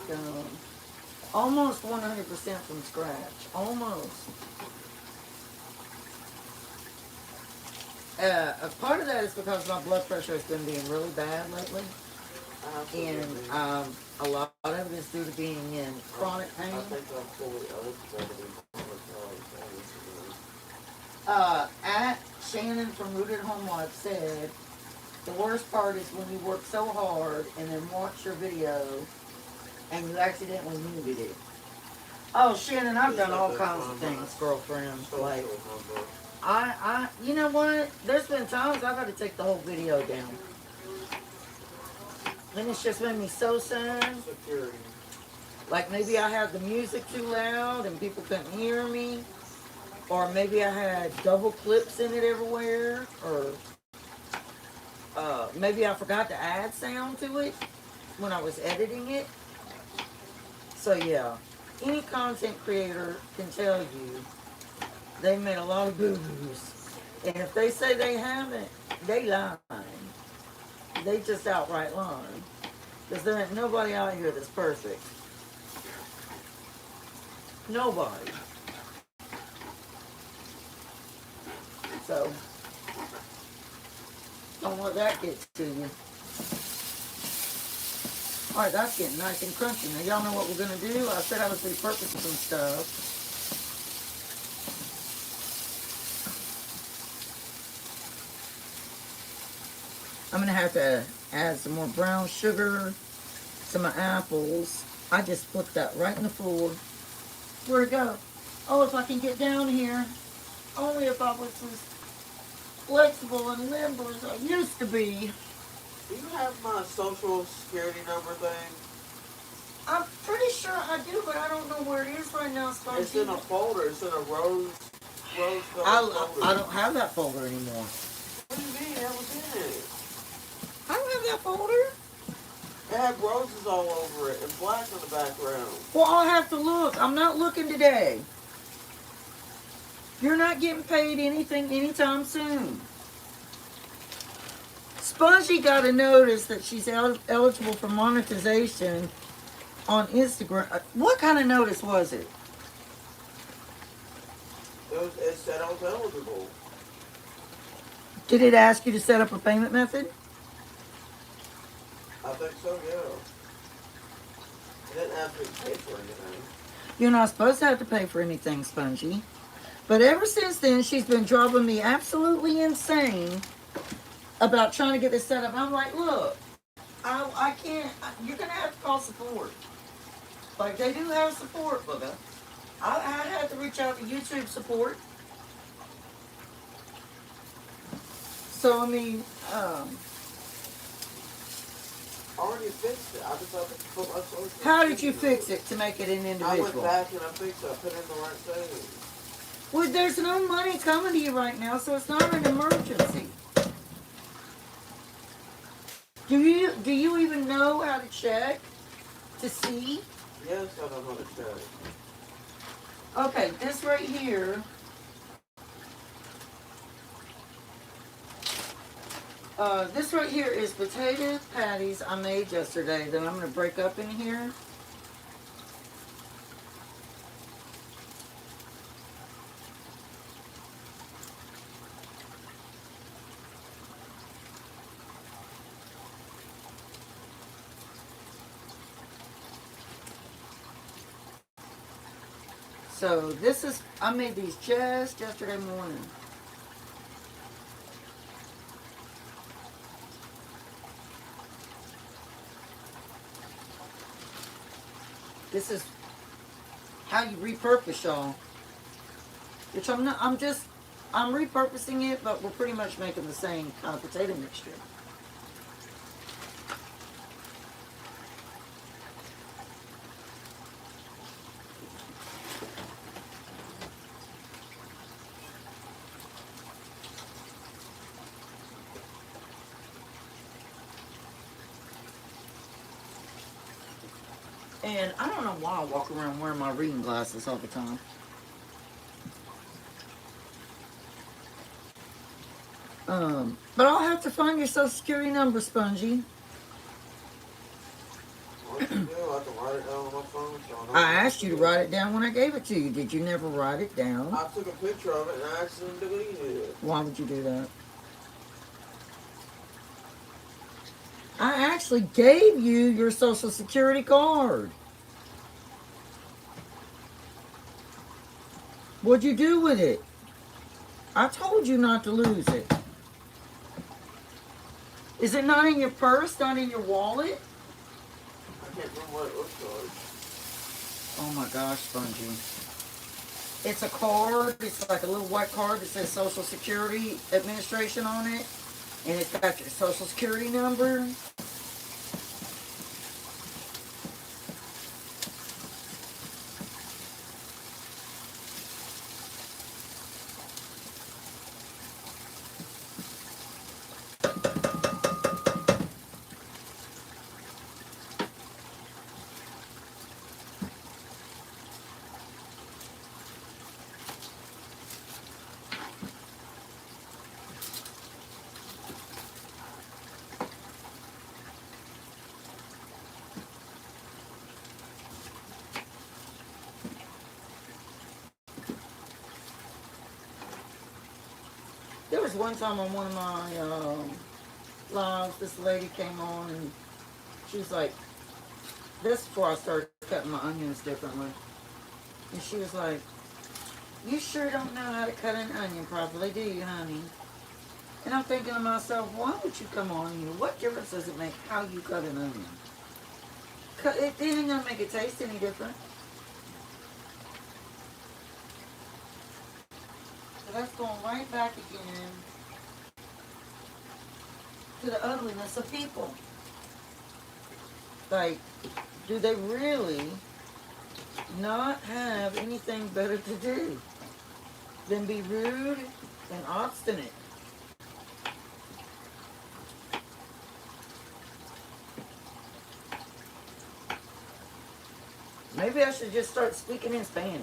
almost 100% from scratch. Almost. A part of that is because my blood pressure has been being really bad lately. And a lot of it is due to being in chronic pain. I think I'm fully eligible At Shannon from Rooted Home Life said, the worst part is when you work so hard and then watch your video and you accidentally muted it. Oh, Shannon, I've done all kinds of things, girlfriend. Like, you know what? There's been times I've had to take the whole video down. And it's just made me so sad. Like maybe I had the music too loud and people couldn't hear me. Or maybe I had double clips in it everywhere. Or maybe I forgot to add sound to it when I was editing it. So yeah, any content creator can tell you they made a lot of boo-boos. And if they say they haven't, they lie. They just outright lying. Because there ain't nobody out here that's perfect. Nobody. So, don't let that get to you. Alright, that's getting nice and crunchy. Now, y'all know what we're going to do? I said I was repurposing some stuff. I'm going to have to add some more brown sugar to my apples. I just put that right in the floor. Where'd it go? Oh, if I can get down here. Only if I was as flexible and limber as I used to be. Do you have my social security number thing? I'm pretty sure I do, but I don't know where it is right now. It's in a folder. It's in a rose folder. I don't have that folder anymore. What do you mean? That was in it. I don't have that folder. It had roses all over it and black in the background. Well, I'll have to look. I'm not looking today. You're not getting paid anything anytime soon. Spongy got a notice that she's eligible for monetization on Instagram. What kind of notice was it? It said I was eligible. Did it ask you to set up a payment method? I think so, yeah. They didn't ask me to pay for anything. You're not supposed to have to pay for anything, Spongy. But ever since then, she's been driving me absolutely insane about trying to get this set up. I'm like, look, I can't. You're gonna have to call support. Like they do have support, Booga. I had to reach out to YouTube support. So I mean, I already fixed it. I just have to put my social how did you security fix it to make it an number. I went individual? back and I fixed it. I put in the right thing. Well, there's no money coming to you right now, so it's not an emergency. Do you even know how to check to see? Yes, I know how to check. Okay, this right here. This right here is potato patties I made yesterday that I'm going to break up in here. So this is, I made these just yesterday morning. This is how you repurpose, y'all. Which I'm not, I'm repurposing it, but we're pretty much making the same kind of potato mixture. And I don't know why I walk around wearing my reading glasses all the time. But I'll have to find your social security number, Spongy. What you do, I can write it down on my phone. So I know I asked you to write it down when I gave it to you. Did you never write it down? I took a picture of it and I accidentally deleted it. Why would you do that? I actually gave you your social security card. What'd you do with it? I told you not to lose it. Is it not in your purse, not in your wallet? I can't remember what it looks like. Oh my gosh, Spongy. It's a card. It's like a little white card that says Social Security Administration on it. And it's got your social security number. There was one time on one of my lives, this lady came on and she was like, this is before I started cutting my onions differently. And she was like, you sure don't know how to cut an onion properly, do you, honey? And I'm thinking to myself, why would you come on here? What difference does it make how you cut an onion? It ain't gonna make it taste any different. So that's going right back again to the ugliness of people. Like, do they really not have anything better to do than be rude and obstinate? Maybe I should just start speaking in Spanish.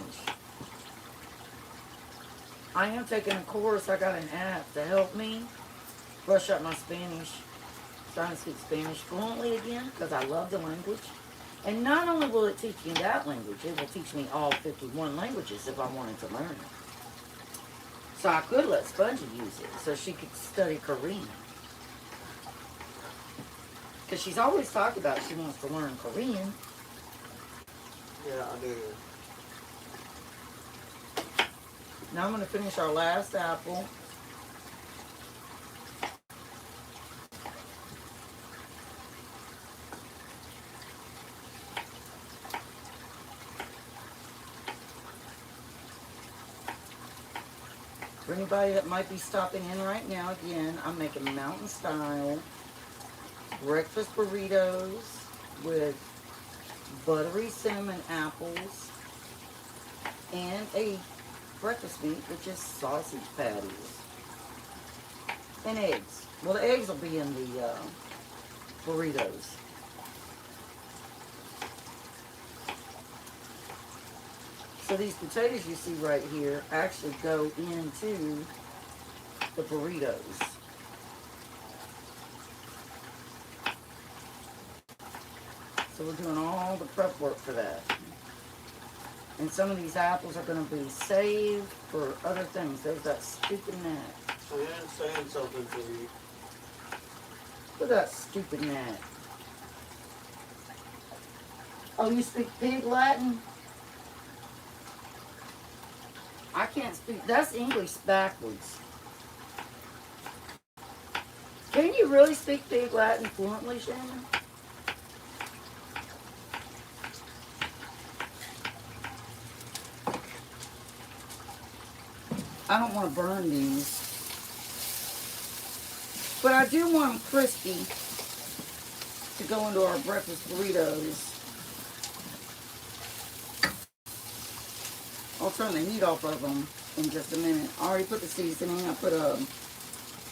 I am taking a course. I got an app to help me brush up my Spanish. Trying to speak Spanish fluently again because I love the language. And not only will it teach me that language, it will teach me all 51 languages if I wanted to learn it. So I could let Spongy use it so she could study Korean. Because she's always talked about she wants to learn Korean. Yeah, I do. Now I'm going to finish our last apple. For anybody that might be stopping in right now, again, I'm making mountain style breakfast burritos with buttery cinnamon apples and a breakfast meat, which is sausage patties and eggs. Well, the eggs will be in the burritos. So these potatoes you see right here actually go into the burritos. So we're doing all the prep work for that. And some of these apples are going to be saved for other things. There's that stupid gnat. So you're saying something to you. Look at that stupid gnat. Oh, you speak Pig Latin? I can't speak. That's English backwards. Can you really speak Pig Latin fluently, Shannon? I don't want to burn these. But I do want them crispy to go into our breakfast burritos. I'll turn the heat off of them in just a minute. I already put the seasoning. I put a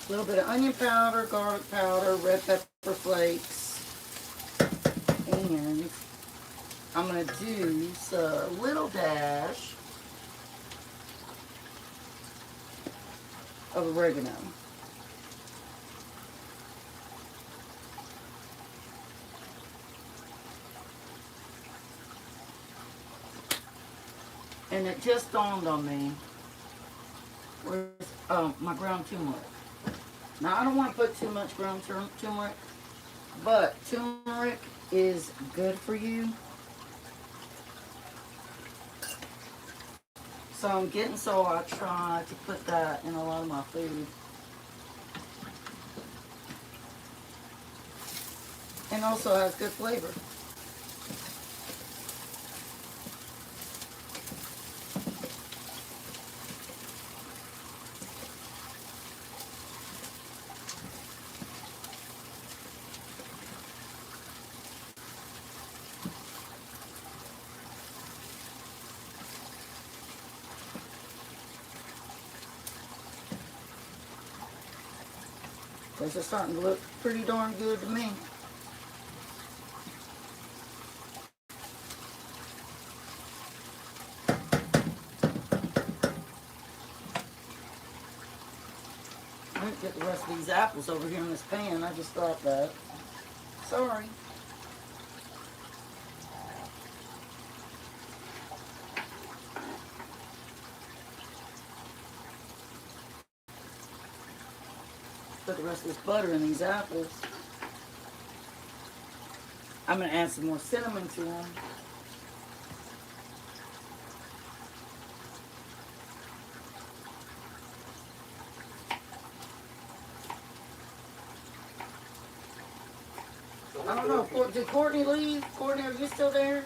little bit of onion powder, garlic powder, red pepper flakes, and I'm going to do a little dash of oregano. And it just dawned on me, where's my ground turmeric. Now, I don't want to put too much ground turmeric, but turmeric is good for you. So I try to put that in a lot of my food. And also has good flavor. Those are starting to look pretty darn good to me. I didn't get the rest of these apples over here in this pan. I just thought that. Sorry. Put the rest of this butter in these apples. I'm going to add some more cinnamon to them. I don't know. Did Courtney leave? Courtney, are you still there?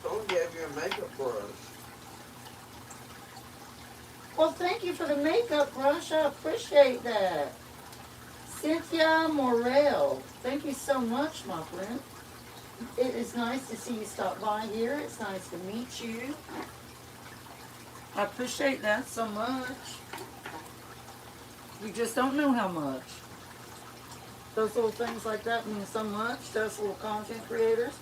Someone gave you a makeup brush. Well, thank you for the makeup brush. I appreciate that. Cynthia Morel, thank you so much, my friend. It is nice to see you stop by here. It's nice to meet you. I appreciate that so much. You just don't know how much. Those little things like that mean so much to us little content creators.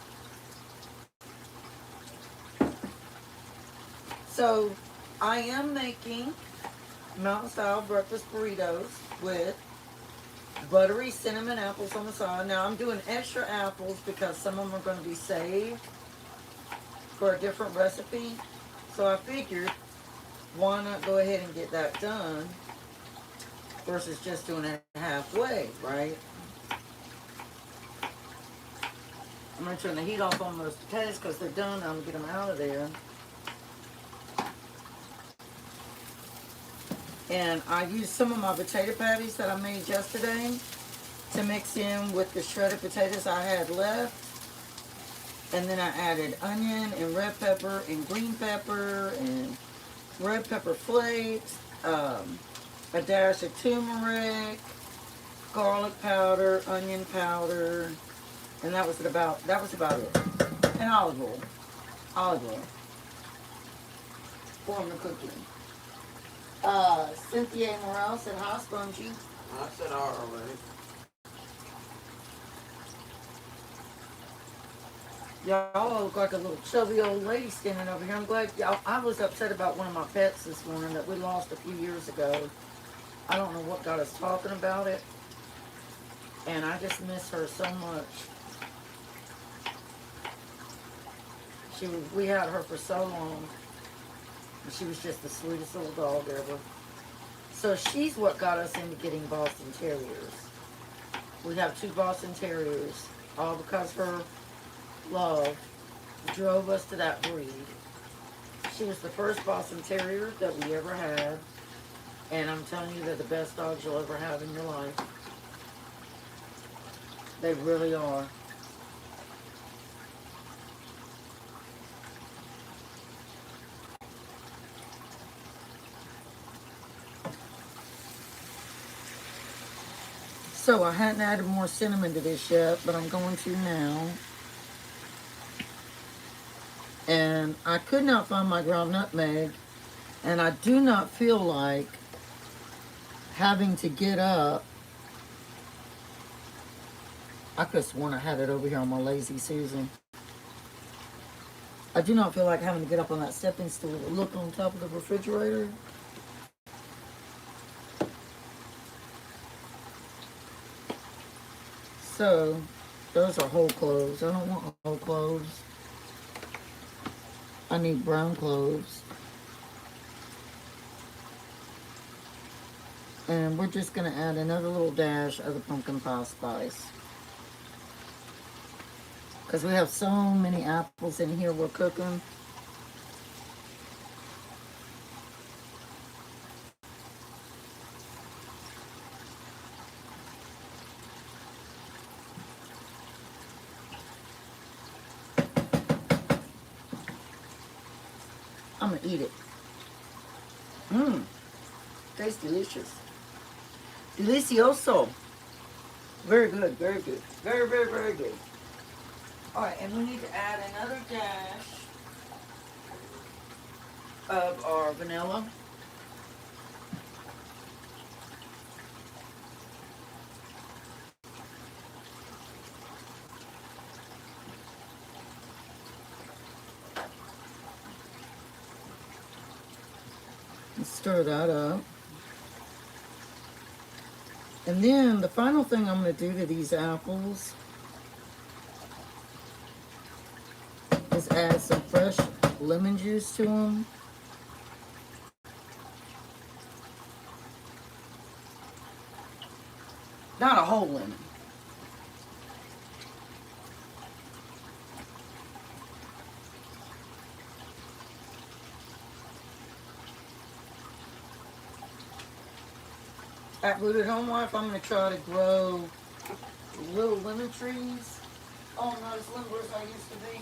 So, I am making mountain style breakfast burritos with buttery cinnamon apples on the side. Now I'm doing extra apples because some of them are going to be saved for a different recipe. So I figured, why not go ahead and get that done versus just doing it halfway, right? I'm going to turn the heat off on those potatoes because they're done. I'm going to get them out of there. And I used some of my potato patties that I made yesterday to mix in with the shredded potatoes I had left. And then I added onion and red pepper and green pepper and red pepper flakes, a dash of turmeric, garlic powder, onion powder, and that was about it. And olive oil. Olive oil. For the cooking. Cynthia Morrell said, hi, Spongy. I said R already. Y'all look like a little chubby old lady standing over here. I'm glad y'all. I was upset about one of my pets this morning that we lost a few years ago. I don't know what got us talking about it. And I just miss her so much. We had her for so long. And she was just the sweetest little dog ever. So she's what got us into getting Boston Terriers. We have 2 Boston Terriers. All because her love drove us to that breed. She was the first Boston Terrier that we ever had. And I'm telling you, they're the best dogs you'll ever have in your life. They really are. So I hadn't added more cinnamon to this yet, but I'm going to now. And I could not find my ground nutmeg, and I do not feel like having to get up. I could have sworn I had it over here on my Lazy Susan. I do not feel like having to get up on that stepping stool to look on top of the refrigerator. So, those are whole cloves. I don't want whole cloves. I need brown cloves. And we're just going to add another little dash of the pumpkin pie spice. Because we have so many apples in here we're cooking. I'm going to eat it. Mmm. Tastes delicious. Delicioso. Very good, very good. Very, very, very good. Alright, and we need to add another dash of our vanilla. And stir that up. And then the final thing I'm going to do to these apples is add some fresh lemon juice to them. Not a whole lemon. At Rooted Home Life, I'm going to try to grow little lemon trees on those limbers I used to be.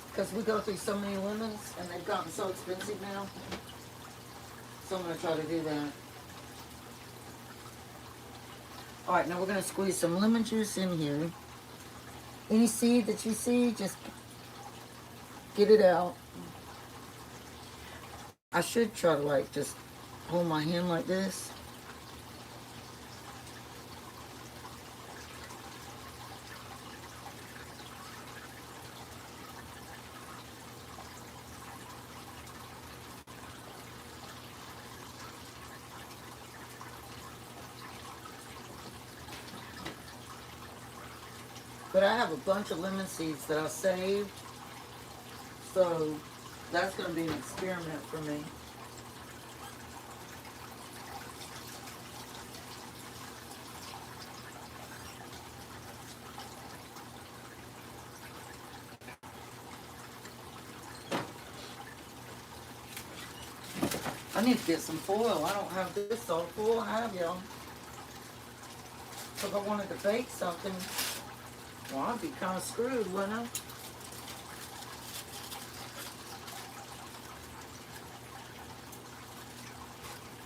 Because we go through so many lemons and they've gotten so expensive now. So I'm going to try to do that. Alright, now we're going to squeeze some lemon juice in here. Any seed that you see, just get it out. I should try to like just hold my hand like this. But I have a bunch of lemon seeds that I saved. So that's going to be an experiment for me. I need to get some foil. I don't have this salt foil, have y'all? So if I wanted to bake something, well, I'd be kind of screwed, wouldn't I?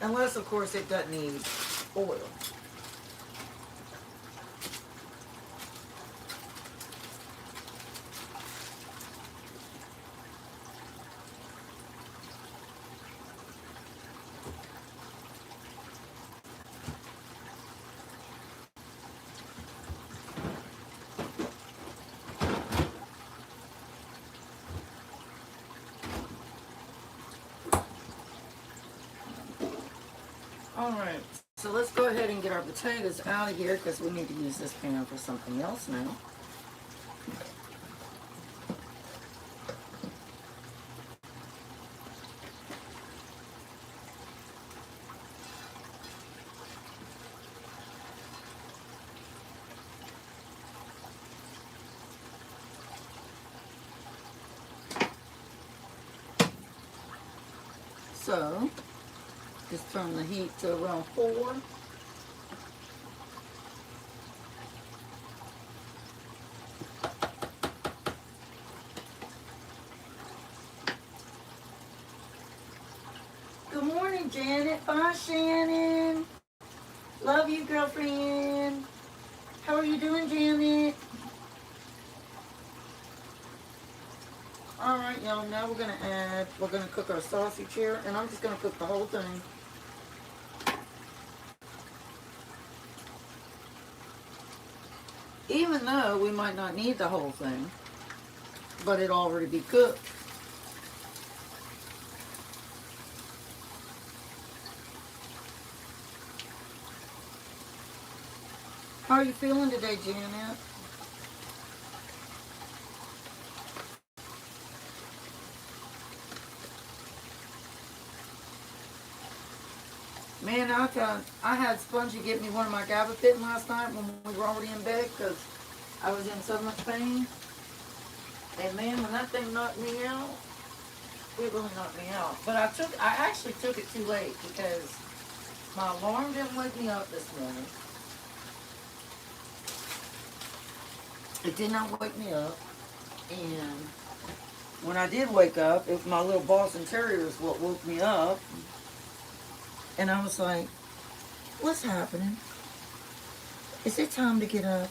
Unless, of course, it doesn't need oil. Alright, so let's go ahead and get our potatoes out of here because we need to use this pan for something else now. So, just turn the heat to around 4. Good morning, Janet. Bye, Shannon. Love you, girlfriend. How are you doing, Janet? Alright, y'all, now we're gonna cook our sausage here, and I'm just gonna cook the whole thing. Even though we might not need the whole thing, but it'll already be cooked. How are you feeling today, Janet? Man, I had Spongy get me one of my gabapentin last night when we were already in bed because I was in so much pain. And man, when that thing knocked me out, it really knocked me out. But I actually took it too late because my alarm didn't wake me up this morning. It did not wake me up. And when I did wake up, my little Boston Terrier is what woke me up. And I was like, what's happening? Is it time to get up?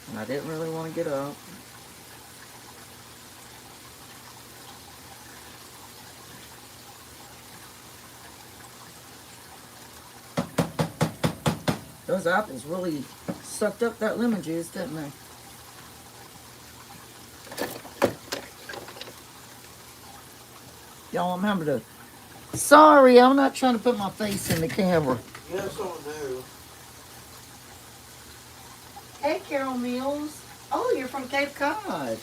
And I didn't really want to get up. Those apples really sucked up that lemon juice, didn't they? Y'all remember to... Sorry, I'm not trying to put my face in the camera. You have someone new. Hey, Carol Mills. Oh, you're from Cape Cod.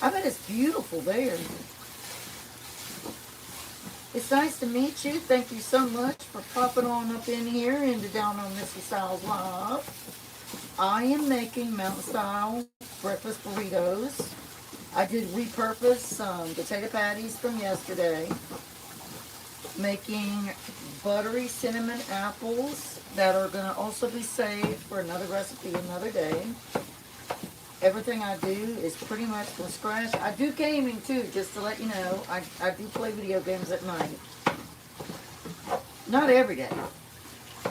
I bet it's beautiful there. It's nice to meet you. Thank you so much for popping on up in here into DownHome Mrs. Sal's Live. I am making mountain style breakfast burritos. I did repurpose some potato patties from yesterday. Making buttery cinnamon apples that are going to also be saved for another recipe another day. Everything I do is pretty much from scratch. I do gaming too, just to let you know. I do play video games at night. Not every day.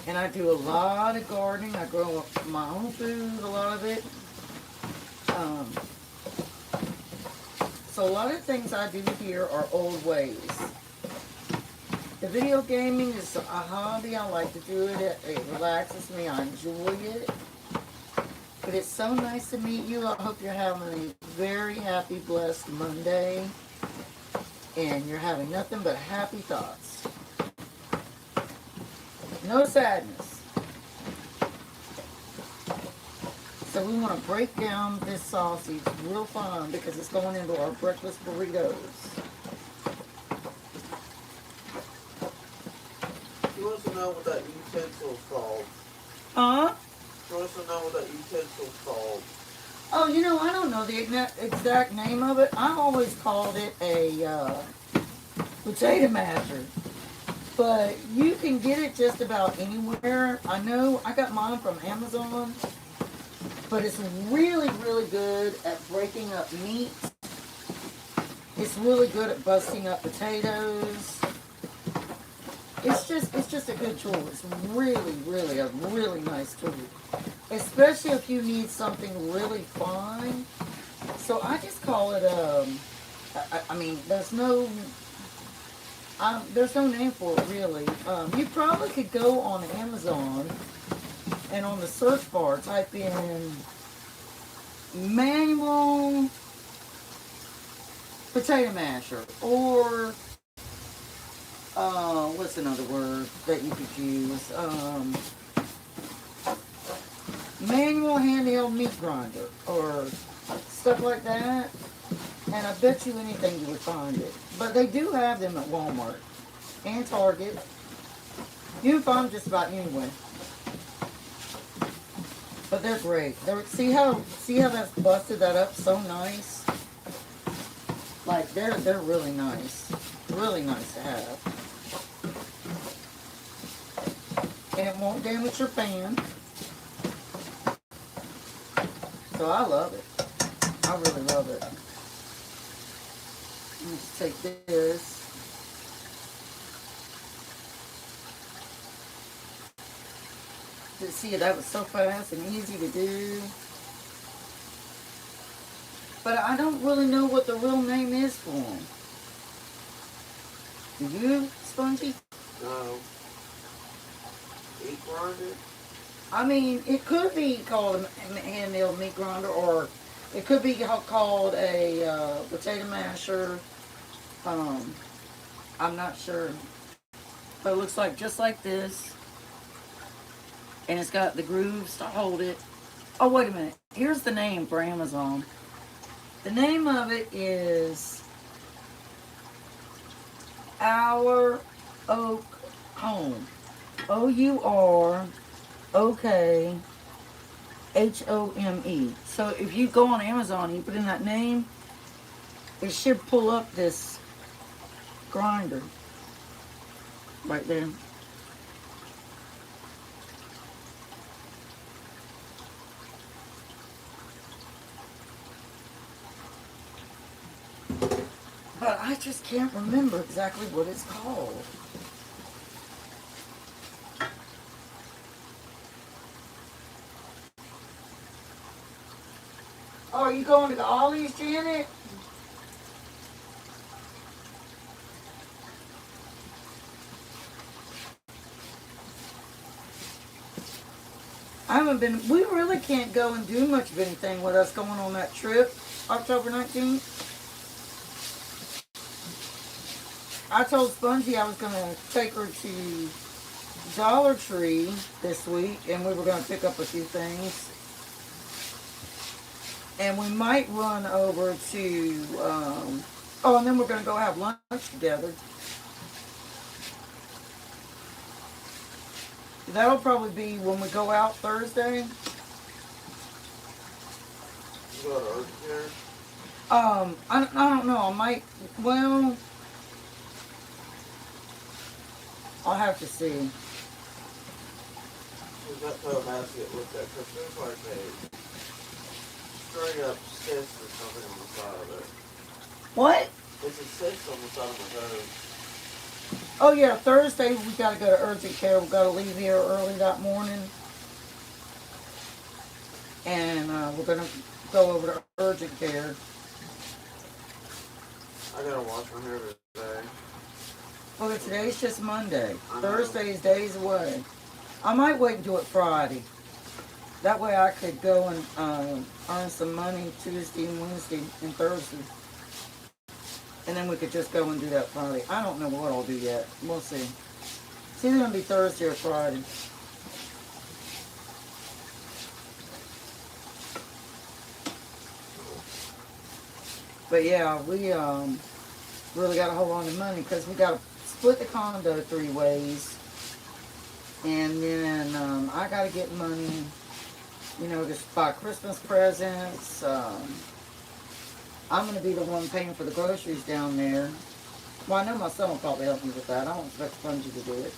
And I do a lot of gardening. I grow my own food, a lot of it. So a lot of things I do here are old ways. The video gaming is a hobby. I like to do it. It relaxes me. I enjoy it. But it's so nice to meet you. I hope you're having a very happy, blessed Monday. And you're having nothing but happy thoughts. No sadness. So we want to break down this sausage real fine because it's going into our breakfast burritos. She wants to know what that utensil's called. Huh? She wants to know what that utensil's called. Oh, you know, I don't know the exact name of it. I always called it a potato masher. But you can get it just about anywhere. I know I got mine from Amazon, but it's really, really good at breaking up meat. It's really good at busting up potatoes. It's just a good tool. It's really, really a really nice tool. Especially if you need something really fine. So I just call it I mean, there's no name for it really. You probably could go on Amazon and on the search bar type in manual potato masher or what's another word that you could use? Manual handheld meat grinder or stuff like that. And I bet you anything you would find it. But they do have them at Walmart and Target. You can find them just about anywhere. But they're great. See how that's busted that up so nice? Like they're really nice. Really nice to have. And it won't damage your pan. So I love it. I really love it. Let me just take this. See, that was so fast and easy to do. But I don't really know what the real name is for them. Do you, Spongy? No. Meat grinder? I mean, it could be called a handheld meat grinder, or it could be called a potato masher. I'm not sure. But it looks like just like this. And it's got the grooves to hold it. Oh, wait a minute. Here's the name for Amazon. The name of it is Our Oak Home. OurOkhome. So if you go on Amazon and you put in that name, it should pull up this grinder right there. But I just can't remember exactly what it's called. Oh, are you going to Ollie's, Janet? I haven't been, we really can't go and do much of anything with us going on that trip, October 19th. I told Spongy I was going to take her to Dollar Tree this week, and we were going to pick up a few things. And we might run over to, and then we're going to go have lunch together. That'll probably be when we go out Thursday. You go to urgent care? I don't know. I might, well, I'll have to see. She's got to ask it with that, because there's like a straight up cyst or something on the side of it. What? It's a cyst on the side of my nose. Oh yeah, Thursday we got to go to urgent care. We got to leave here early that morning, and we're gonna go over to urgent care. I gotta wash my hair today. Well, today's just Monday. Thursday is days away. I might wait until it's Friday. That way I could go and earn some money Tuesday and Wednesday and Thursday. And then we could just go and do that Friday. I don't know what I'll do yet. We'll see. It's either going to be Thursday or Friday. But yeah, we really got to hold on to money because we got to split the condo 3 ways. And then I got to get money You know, just buy Christmas presents. I'm going to be the one paying for the groceries down there. Well, I know my son will probably help me with that. I don't expect Spongy to do it.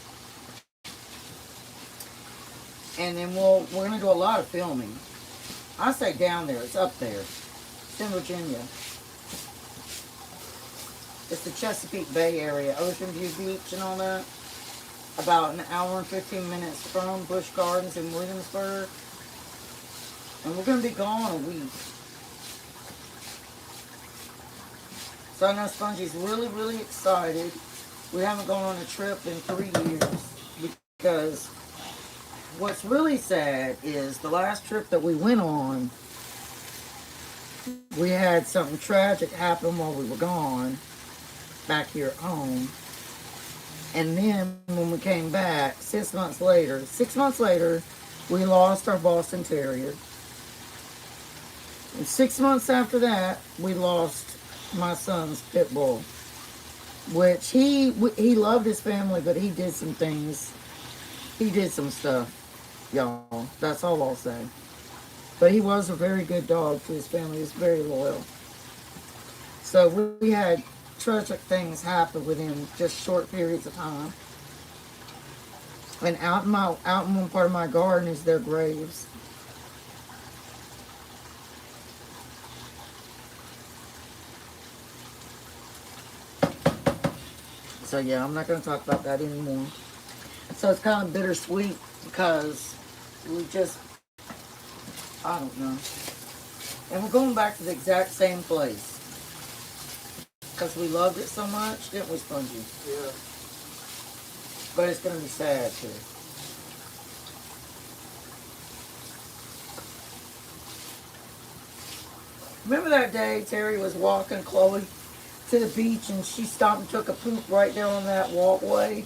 And then we're going to do a lot of filming. I say down there. It's up there. It's in Virginia. It's the Chesapeake Bay area. Ocean View Beach and all that. About an hour and 15 minutes from Busch Gardens in Williamsburg. And we're going to be gone a week. So I know Spongy's really, really excited. We haven't gone on a trip in 3 years because what's really sad is the last trip that we went on, we had something tragic happen while we were gone back here at home. And then when we came back, 6 months later, we lost our Boston Terrier. And 6 months after that, we lost my son's pit bull, which he loved his family, but he did some things. He did some stuff, y'all. That's all I'll say. But he was a very good dog to his family. He was very loyal. So we had tragic things happen within just short periods of time. And out in one part of my garden is their graves. So yeah, I'm not going to talk about that anymore. So it's kind of bittersweet because we just, I don't know. And we're going back to the exact same place. Because we loved it so much, didn't we, Spongy? Yeah. But it's going to be sad too. Remember that day Terry was walking Chloe to the beach and she stopped and took a poop right there on that walkway?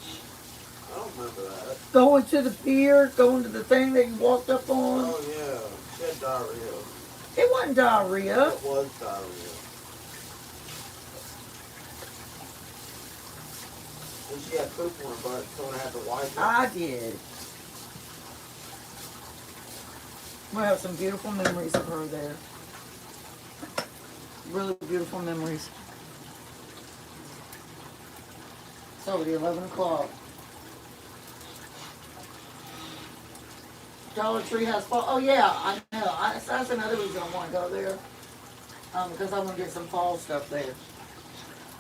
I don't remember that. Going to the pier, going to the thing that you walked up on? Oh, yeah. She had diarrhea. It wasn't diarrhea. It was diarrhea. And she had poop on her butt, so I had to wipe it. I did. We have some beautiful memories of her there. Really beautiful memories. It's already 11 o'clock. Dollar Tree has fall. Oh yeah, I know. That's another reason I want to go there. Because I want to get some fall stuff there.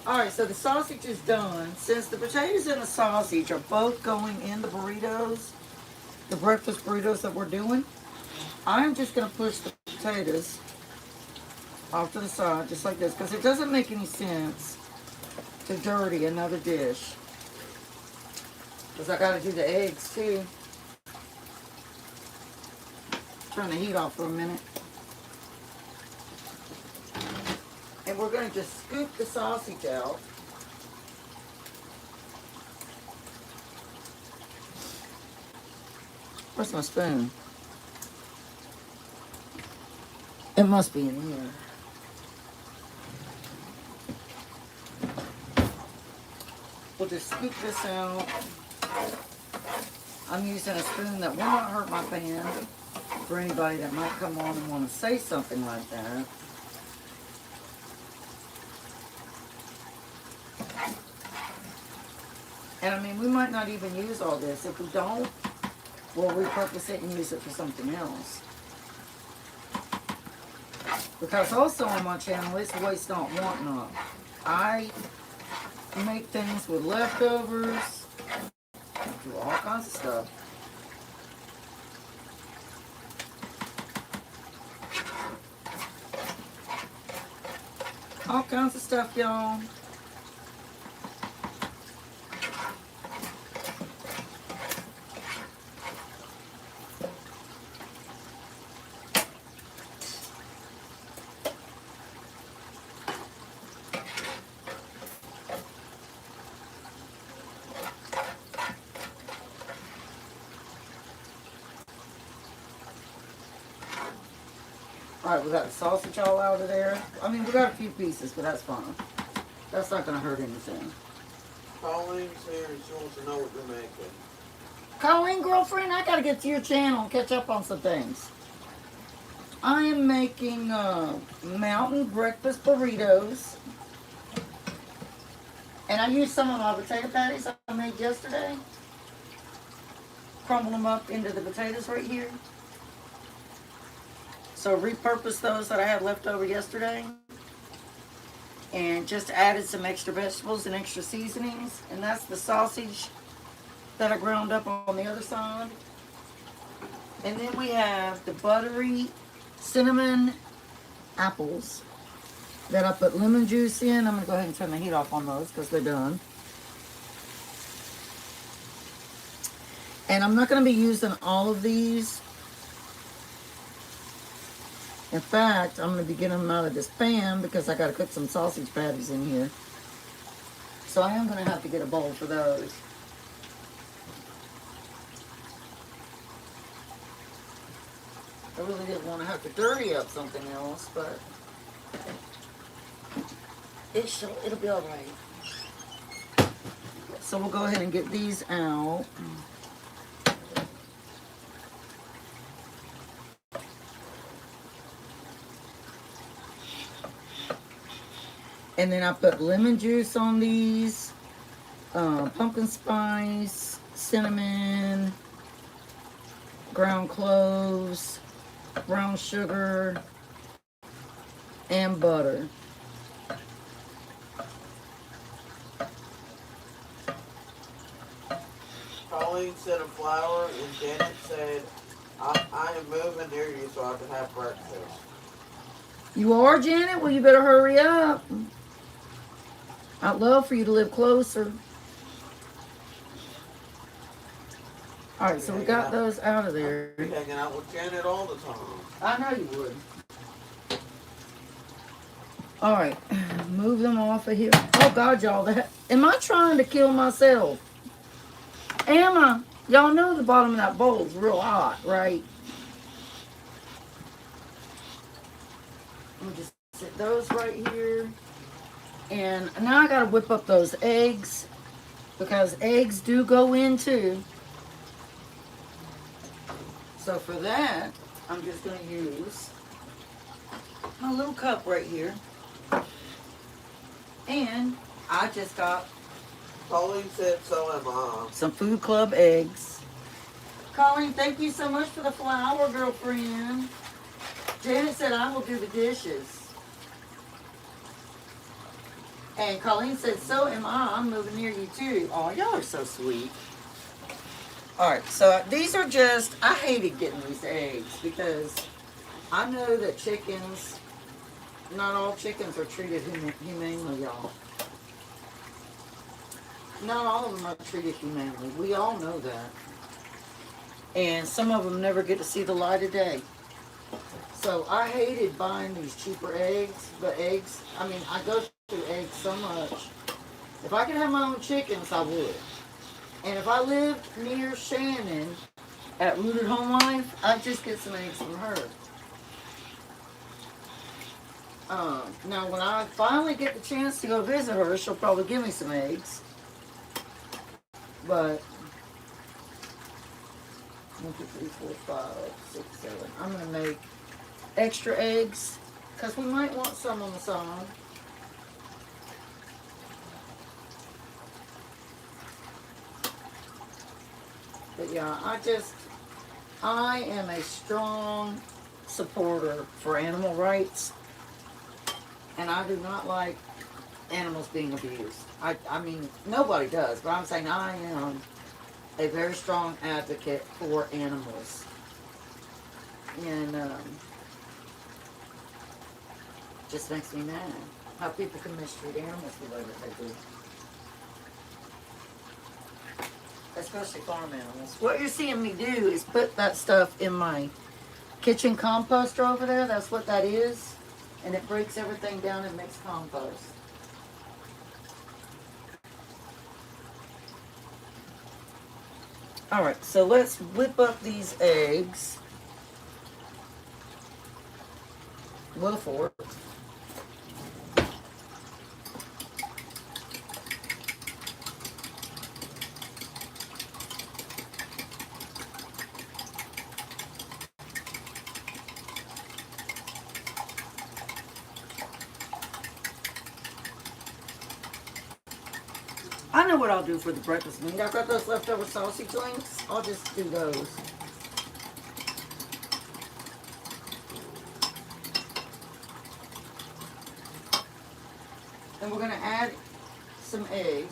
Alright, so the sausage is done. Since the potatoes and the sausage are both going in the burritos, the breakfast burritos that we're doing, I'm just going to push the potatoes off to the side, just like this, because it doesn't make any sense to dirty another dish. Because I got to do the eggs too. Turn the heat off for a minute. And we're going to just scoop the sausage out. Where's my spoon? It must be in here. We'll just scoop this out. I'm using a spoon that will not hurt my pan for anybody that might come on and want to say something like that. And I mean, we might not even use all this. If we don't, we'll repurpose it and use it for something else. Because also on my channel, it's waste not, want not. I make things with leftovers, do all kinds of stuff. All kinds of stuff, y'all. Alright, we got the sausage all out of there. I mean, we got a few pieces, but that's fine. That's not going to hurt anything. Colleen's here and she wants to know what you're making. Colleen, girlfriend, I got to get to your channel and catch up on some things. I am making mountain breakfast burritos. And I used some of my potato patties I made yesterday. Crumble them up into the potatoes right here. So repurposed those that I had left over yesterday. And just added some extra vegetables and extra seasonings. And that's the sausage that I ground up on the other side. And then we have the buttery cinnamon apples that I put lemon juice in. I'm going to go ahead and turn the heat off on those because they're done. And I'm not going to be using all of these. In fact, I'm going to be getting them out of this pan because I got to cook some sausage patties in here. So I am going to have to get a bowl for those. I really didn't want to have to dirty up something else, but it'll be all right. So we'll go ahead and get these out. And then I put lemon juice on these, pumpkin spice, cinnamon, ground cloves, brown sugar, and butter. Colleen said a flour, and Janet said, I am moving near you so I can have breakfast. You are, Janet? Well, you better hurry up. I'd love for you to live closer. All right, so we got those out of there. You're hanging out with Janet all the time. I know you would. All right, move them off of here. Oh, God, y'all. Am I trying to kill myself? Am I? Y'all know the bottom of that bowl is real hot, right? Let me just set those right here. And now I got to whip up those eggs because eggs do go in too. So for that, I'm just going to use my little cup right here. And I just got Colleen said so am I. some Food Club eggs. Colleen, thank you so much for the flour, girlfriend. Janet said I will do the dishes. And Colleen said, so am I. I'm moving near you too. Oh, y'all are so sweet. All right, so these are just, I hated getting these eggs because I know that chickens, not all chickens are treated humanely, y'all. Not all of them are treated humanely. We all know that. And some of them never get to see the light of day. So I hated buying these cheaper eggs, but eggs, I mean, I go through eggs so much. If I could have my own chickens, I would. And if I lived near Shannon at Rooted Home Life, I'd just get some eggs from her. Now, when I finally get the chance to go visit her, she'll probably give me some eggs. But 1, 2, 3, 4, 5, 6, 7. I'm going to make extra eggs because we might want some on the side. But yeah, I am a strong supporter for animal rights. And I do not like animals being abused. I mean, nobody does, but I'm saying I am a very strong advocate for animals. And just makes me mad how people can mistreat animals the way that they do. Especially farm animals. What you're seeing me do is put that stuff in my kitchen composter over there. That's what that is. And it breaks everything down and makes compost. Alright, so let's whip up these eggs with a fork. I know what I'll do for the breakfast meal. Y'all got those leftover sausage links? I'll just do those. And we're gonna add some egg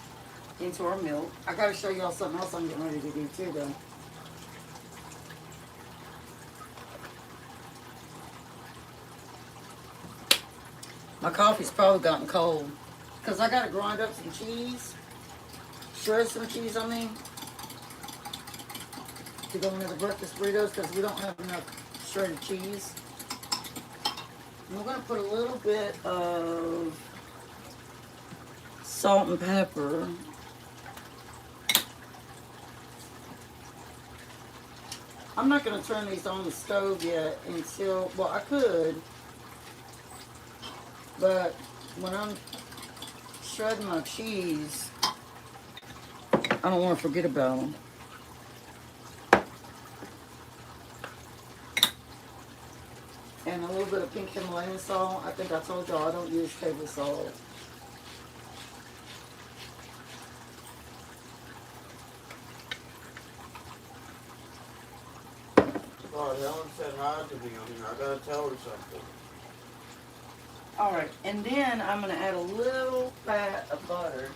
into our milk. I gotta show y'all something else I'm getting ready to do too though. My coffee's probably gotten cold. Because I gotta grind up some cheese. Shred some cheese, I mean. To go into the breakfast burritos because we don't have enough shredded cheese. And we're gonna put a little bit of salt and pepper. I'm not gonna turn these on the stove yet until, well, I could. But when I'm shredding my cheese, I don't want to forget about them. And a little bit of pink Himalayan salt. I think I told y'all I don't use table salt. God, Helen said hi to me on here. I gotta tell her something. Alright, and then I'm going to add a little pat of butter.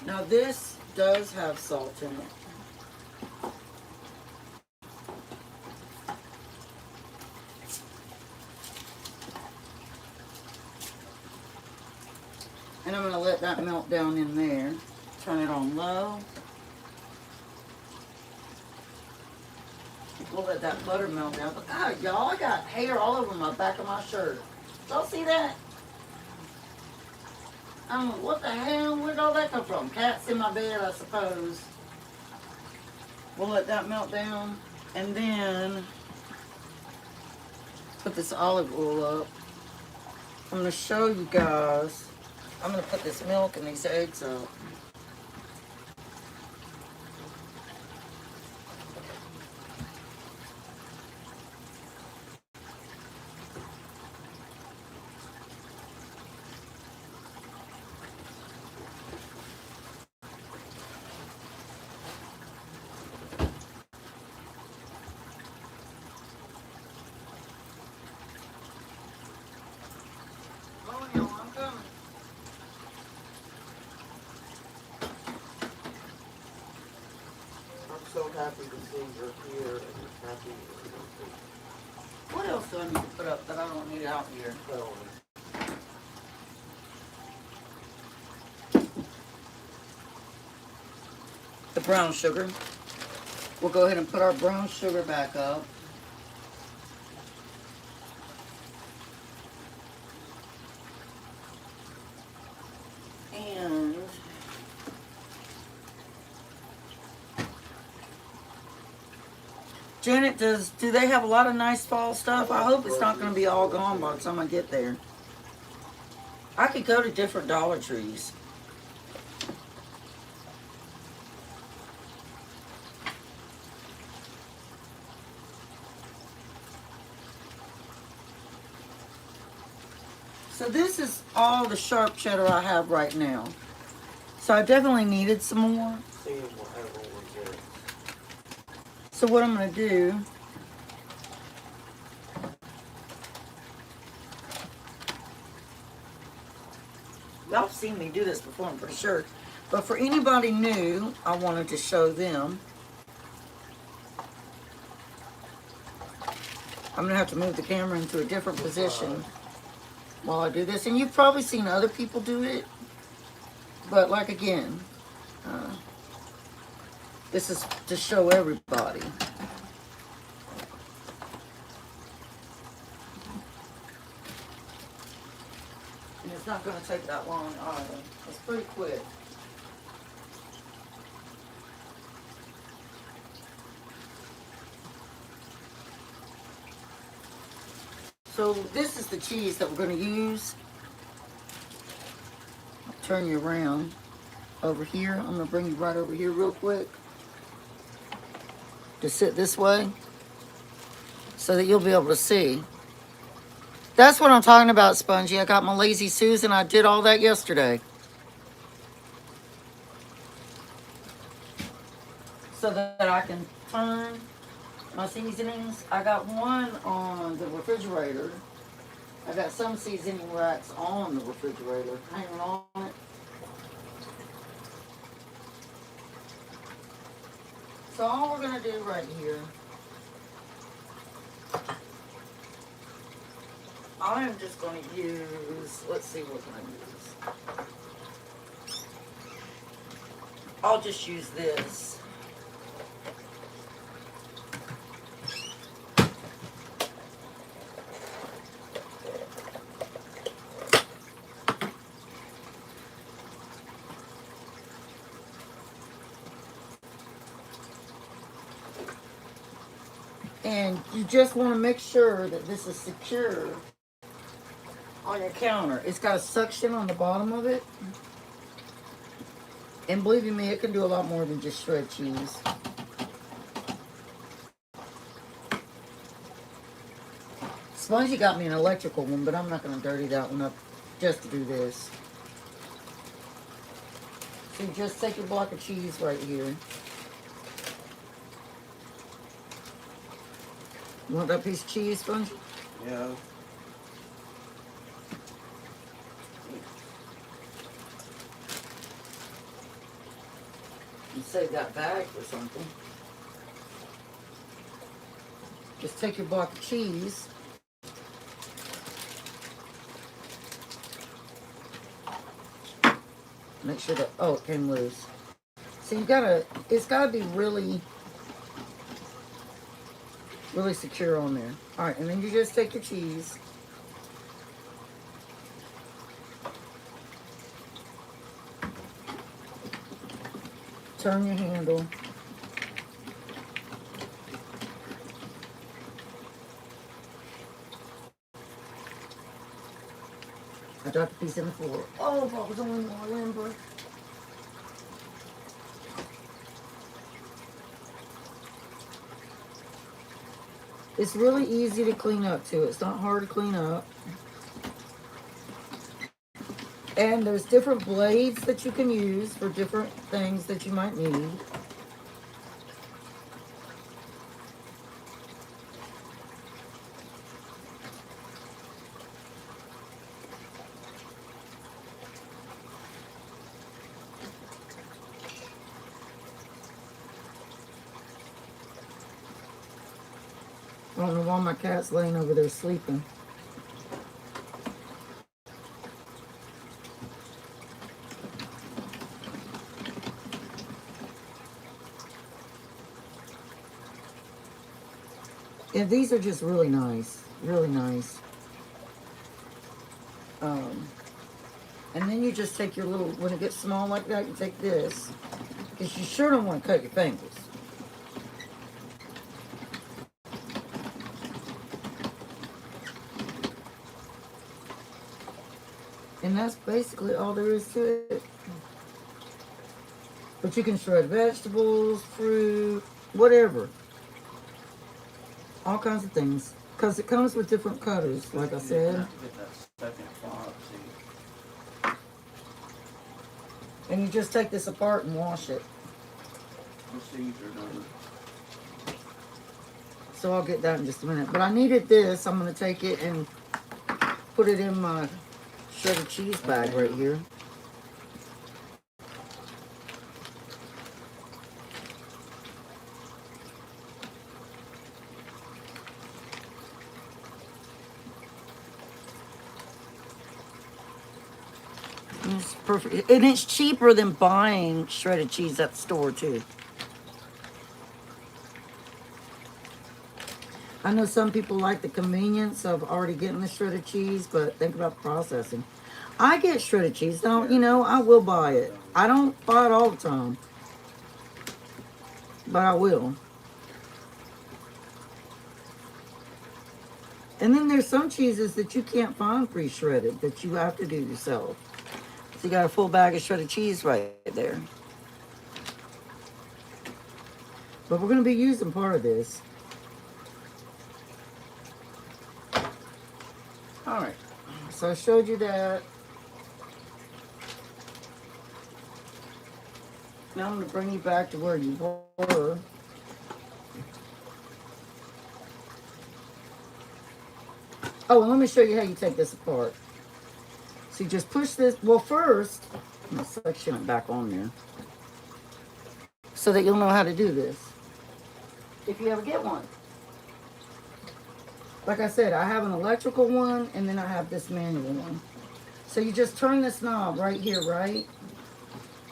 Now this does have salt in it. And I'm going to let that melt down in there. Turn it on low. We'll let that butter melt down. But God, y'all, I got hair all over my back of my shirt. Y'all see that? What the hell? Where'd all that come from? Cats in my bed, I suppose. We'll let that melt down. And then put this olive oil up. I'm going to show you guys. I'm going to put this milk and these eggs up. So happy to see you're here and you're happy. What else do I need to put up that I don't need out here? The brown sugar. We'll go ahead and put our brown sugar back up. And Janet, do they have a lot of nice fall stuff? I hope it's not going to be all gone by the time I get there. I could go to different Dollar Trees. So this is all the sharp cheddar I have right now. So I definitely needed some more. So what I'm going to do, y'all have seen me do this before, I'm pretty sure. But for anybody new, I wanted to show them. I'm going to have to move the camera into a different position while I do this. And you've probably seen other people do it. But like again, this is to show everybody. And it's not going to take that long either. It's pretty quick. So this is the cheese that we're going to use. I'll turn you around over here. I'm going to bring you right over here real quick. To sit this way. so that you'll be able to see. That's what I'm talking about, Spongy. I got my Lazy Susan. I did all that yesterday. So that I can turn my seasonings. I got one on the refrigerator. I got some seasoning racks on the refrigerator hanging on it. So all we're gonna do right here, I am just gonna use, let's see what can I use. I'll just use this. And you just want to make sure that this is secure on your counter. It's got a suction on the bottom of it. And believe you me, it can do a lot more than just shred cheese. Spongy got me an electrical one, but I'm not going to dirty that one up just to do this. So you just take your block of cheese right here. You want that piece of cheese, Spongy? Yeah. You save that bag for something. Just take your block of cheese. Make sure that, oh, it came loose. So you gotta, it's gotta be really secure on there. All right, and then you just take your cheese. Turn your handle. I dropped a piece in the floor. Oh, if I was only more limber. It's really easy to clean up too. It's not hard to clean up. And there's different blades that you can use for different things that you might need. I don't know why my cat's laying over there sleeping. Yeah, these are just really nice. Really nice. And then you just take your little, when it gets small like that, you take this. Because you sure don't want to cut your fingers. And that's basically all there is to it. But you can shred vegetables, fruit, whatever. All kinds of things. Because it comes with different cutters, like I said. And you just take this apart and wash it. So I'll get that in just a minute. But I needed this. I'm going to take it and put it in my shredded cheese bag right here. It's perfect. And it's cheaper than buying shredded cheese at the store too. I know some people like the convenience of already getting the shredded cheese, but think about the processing. I get shredded cheese. Don't, you know, I will buy it. I don't buy it all the time, but I will. And then there's some cheeses that you can't find pre-shredded that you have to do yourself. So you got a full bag of shredded cheese right there. But we're going to be using part of this. Alright, so I showed you that. Now I'm going to bring you back to where you were. Oh, and let me show you how you take this apart. So you just push this. Well, first, I'm going to section it back on there so that you'll know how to do this if you ever get one. Like I said, I have an electrical one and then I have this manual one. So you just turn this knob right here, right?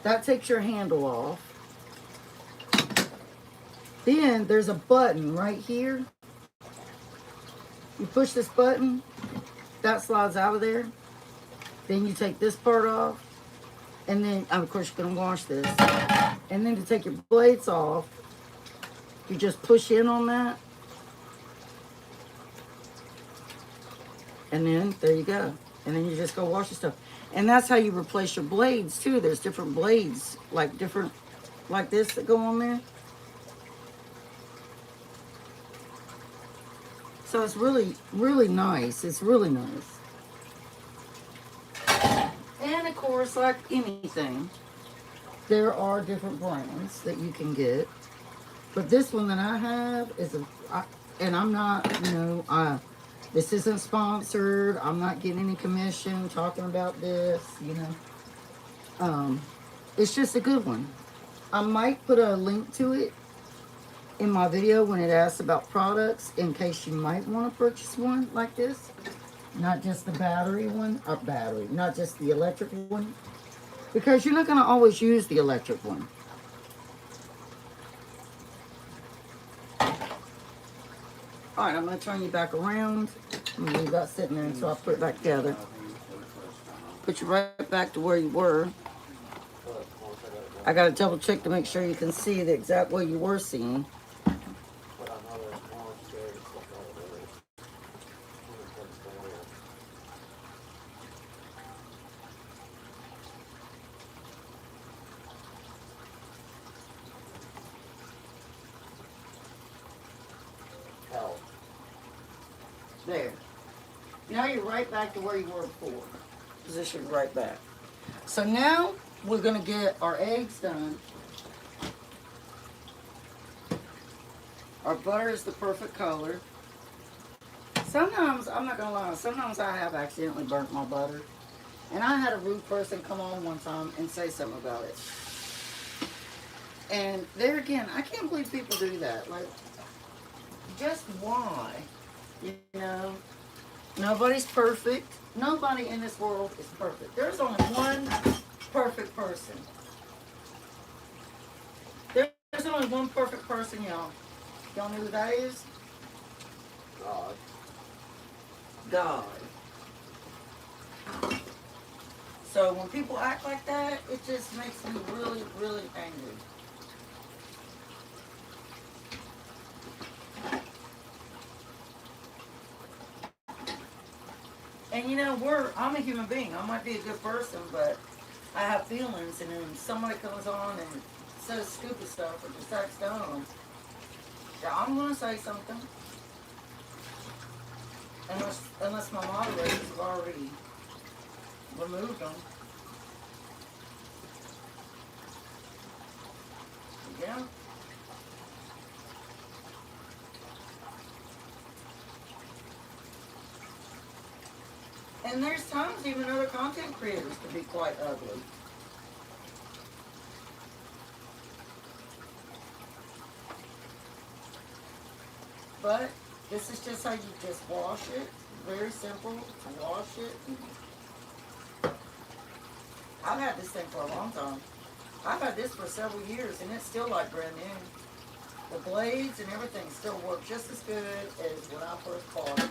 That takes your handle off. Then there's a button right here. You push this button, that slides out of there. Then you take this part off. And then, of course, you're going to wash this. And then to take your blades off, you just push in on that. And then, there you go. And then you just go wash your stuff. And that's how you replace your blades, too. There's different blades, like this that go on there. So it's really, really nice. It's really nice. And, of course, like anything, there are different brands that you can get. But this one that I have is and I'm not, this isn't sponsored. I'm not getting any commission talking about this, It's just a good one. I might put a link to it in my video when it asks about products in case you might want to purchase one like this. Not just the battery one, not just the electric one. Because you're not going to always use the electric one. Alright, I'm going to turn you back around. I'm going to leave that sitting there until I put it back together. Put you right back to where you were. I got to double check to make sure you can see the exact way you were seeing. There. Now you're right back to where you were before. Position right back. So now we're going to get our eggs done. Our butter is the perfect color. Sometimes, I'm not going to lie, sometimes I have accidentally burnt my butter. And I had a rude person come on one time and say something about it. And there again, I can't believe people do that. Like, just why? Nobody's perfect. Nobody in this world is perfect. There's only one perfect person. There's only one perfect person, y'all. Y'all know who that is? God. God. So when people act like that, it just makes me really, really angry. And I'm a human being. I might be a good person, but I have feelings. And then somebody comes on and says stupid stuff or just acts dumb. Yeah, I'm going to say something. Unless my moderators have already removed them. Yeah. And there's times even other content creators can be quite ugly. But this is just how you just wash it. Very simple to wash it. I've had this thing for a long time. I've had this for several years and it's still like brand new. The blades and everything still work just as good as when I first bought it.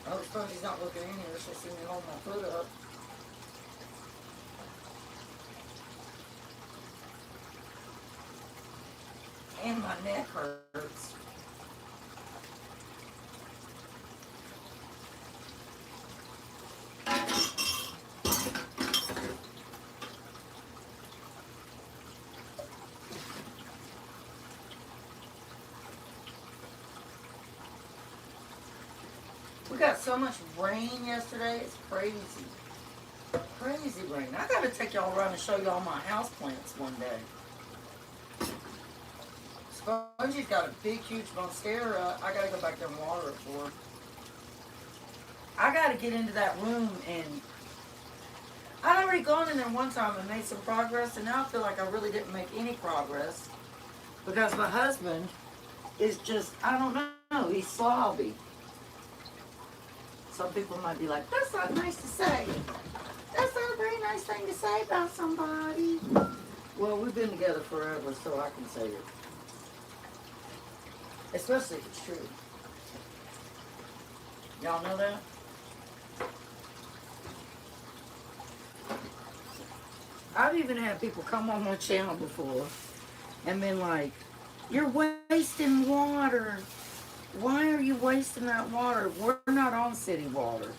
I hope Spongy's not looking in here. She'll see me hold my foot up. And my neck hurts. got so much rain yesterday. It's crazy. Crazy rain. I gotta take y'all around and show y'all my house plants one day. Spongy's got a big, huge monstera. I gotta go back there and water it for her. I gotta get into that room, and I'd already gone in there one time and made some progress, and now I feel like I really didn't make any progress because my husband is just, I don't know, he's slobby. Some people might be like, that's not nice to say. That's not a very nice thing to say about somebody. Well, we've been together forever, so I can say it. Especially if it's true. Y'all know that? I've even had people come on my channel before and been like, you're wasting water. Why are you wasting that water? We're not on city water.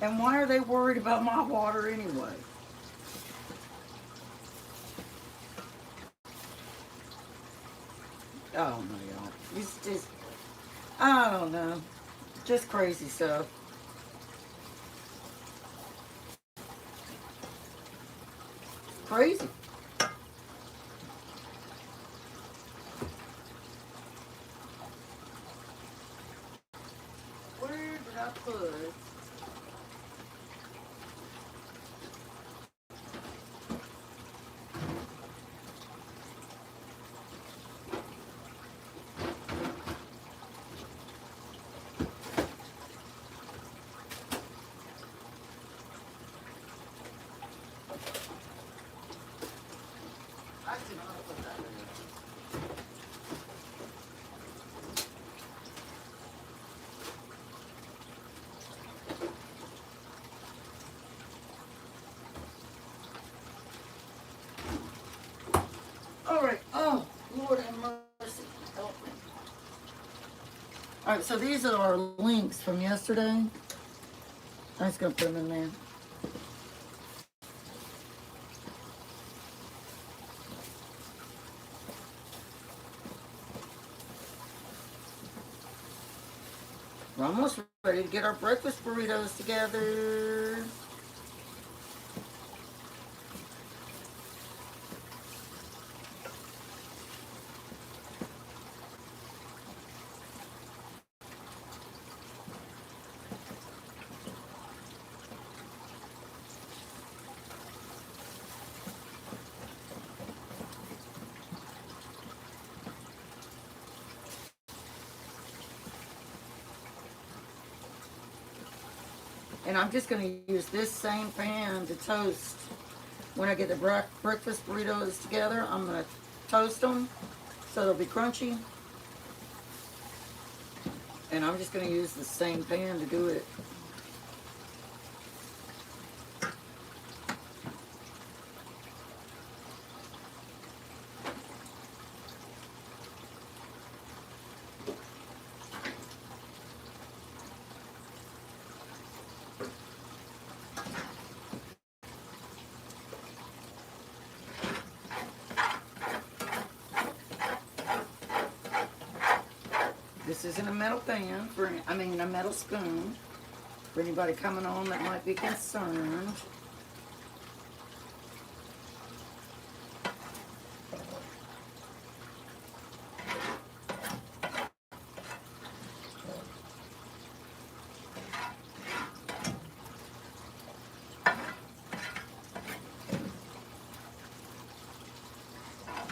And why are they worried about my water anyway? I don't know, y'all. It's just, I don't know. Just crazy stuff. Crazy. Where did I put? I did not put that in there. All right. Oh, Lord have mercy. Help me. All right, so these are our links from yesterday. I'm just going to put them in there. We're almost ready to get our breakfast burritos together. And I'm just going to use this same pan to toast. When I get the breakfast burritos together, I'm going to toast them so they'll be crunchy. And I'm just going to use the same pan to do it. This isn't a metal pan, a metal spoon, for anybody coming on that might be concerned.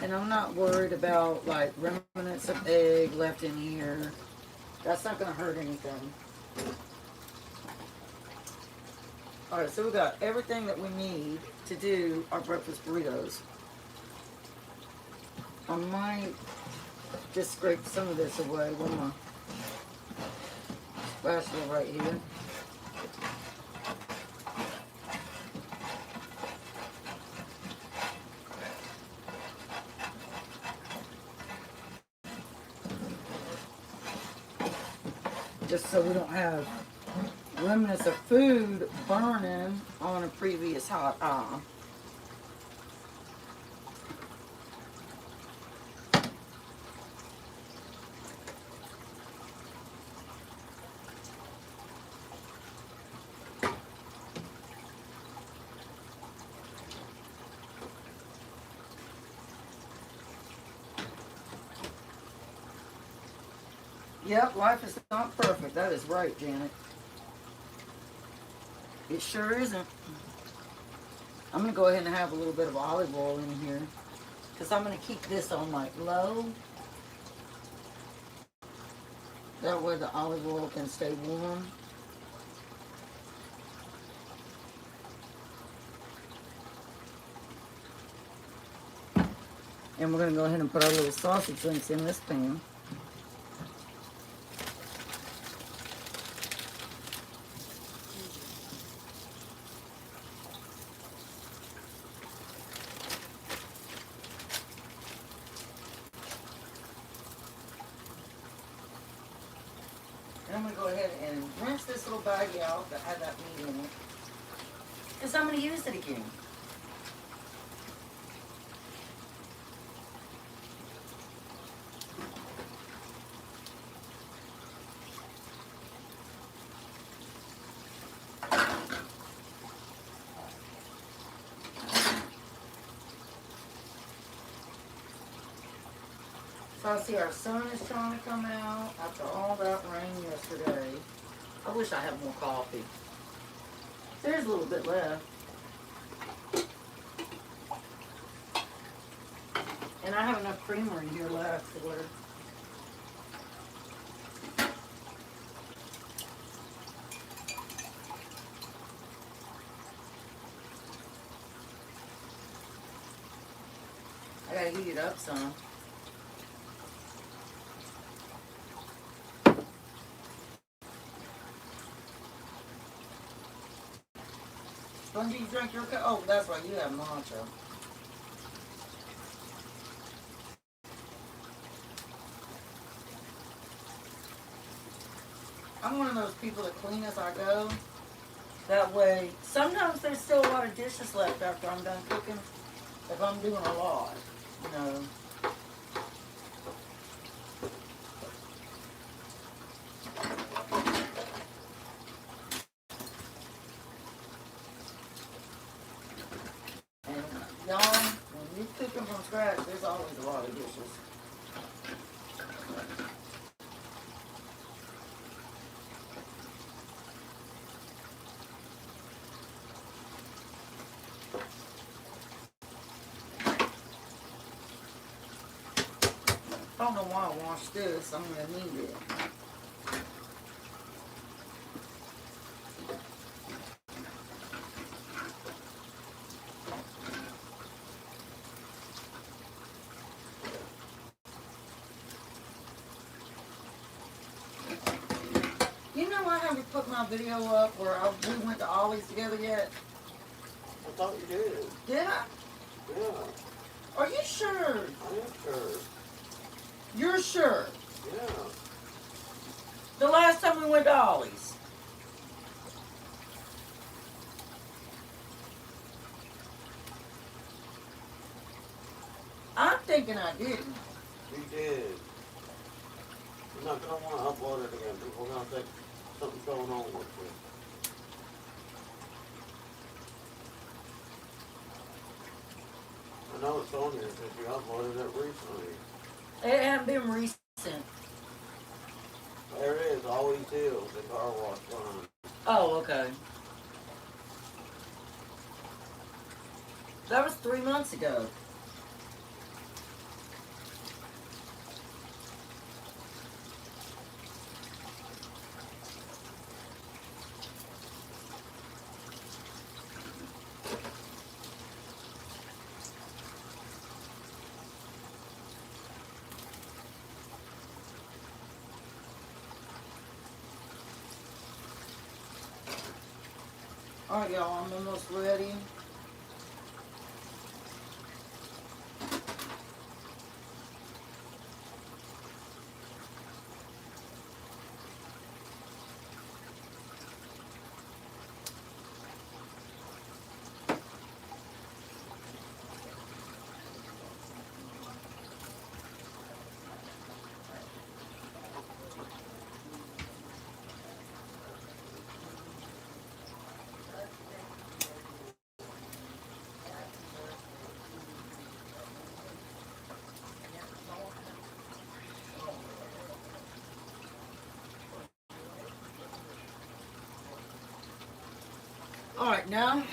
And I'm not worried about like remnants of egg left in here. That's not going to hurt anything. Alright, so we got everything that we need to do our breakfast burritos. I might just scrape some of this away with my spatula right here. Just so we don't have remnants of food burning on a previous hot eye. Yep, life is not perfect. That is right, Janet. It sure isn't. I'm going to go ahead and have a little bit of olive oil in here because I'm going to keep this on like low. That way the olive oil can stay warm. And we're going to go ahead and put our little sausage links in this pan. And I'm going to go ahead and rinse this little baggie out that had that meat in it. Because I'm going to use it again. So I see our sun is trying to come out after all that rain yesterday. I wish I had more coffee. There's a little bit left. And I have enough creamer in here left for it. I gotta heat it up some. When do you drink your coffee? Oh, that's right, you have matcha. I'm one of those people that clean as I go. That way, sometimes there's still a lot of dishes left after I'm done cooking. If I'm doing a lot, you know. And y'all, when you're cooking from scratch, there's always a lot of dishes. I don't know why I washed this. I'm going to need it. You know I haven't put my video up where we went to Ollie's together yet? I thought you did. Did I? Yeah, Are you sure? I am sure. You're sure? Yeah. The last time we went to Ollie's. I'm thinking I didn't. You did. You're not going to want to upload it again. People are going to think something's going on with you. I know it's on here because you uploaded it recently. It hadn't been recent. There it is, Always Hills, the car wash line. Oh, okay. That was 3 months ago. Alright, y'all, I'm almost ready. All right, now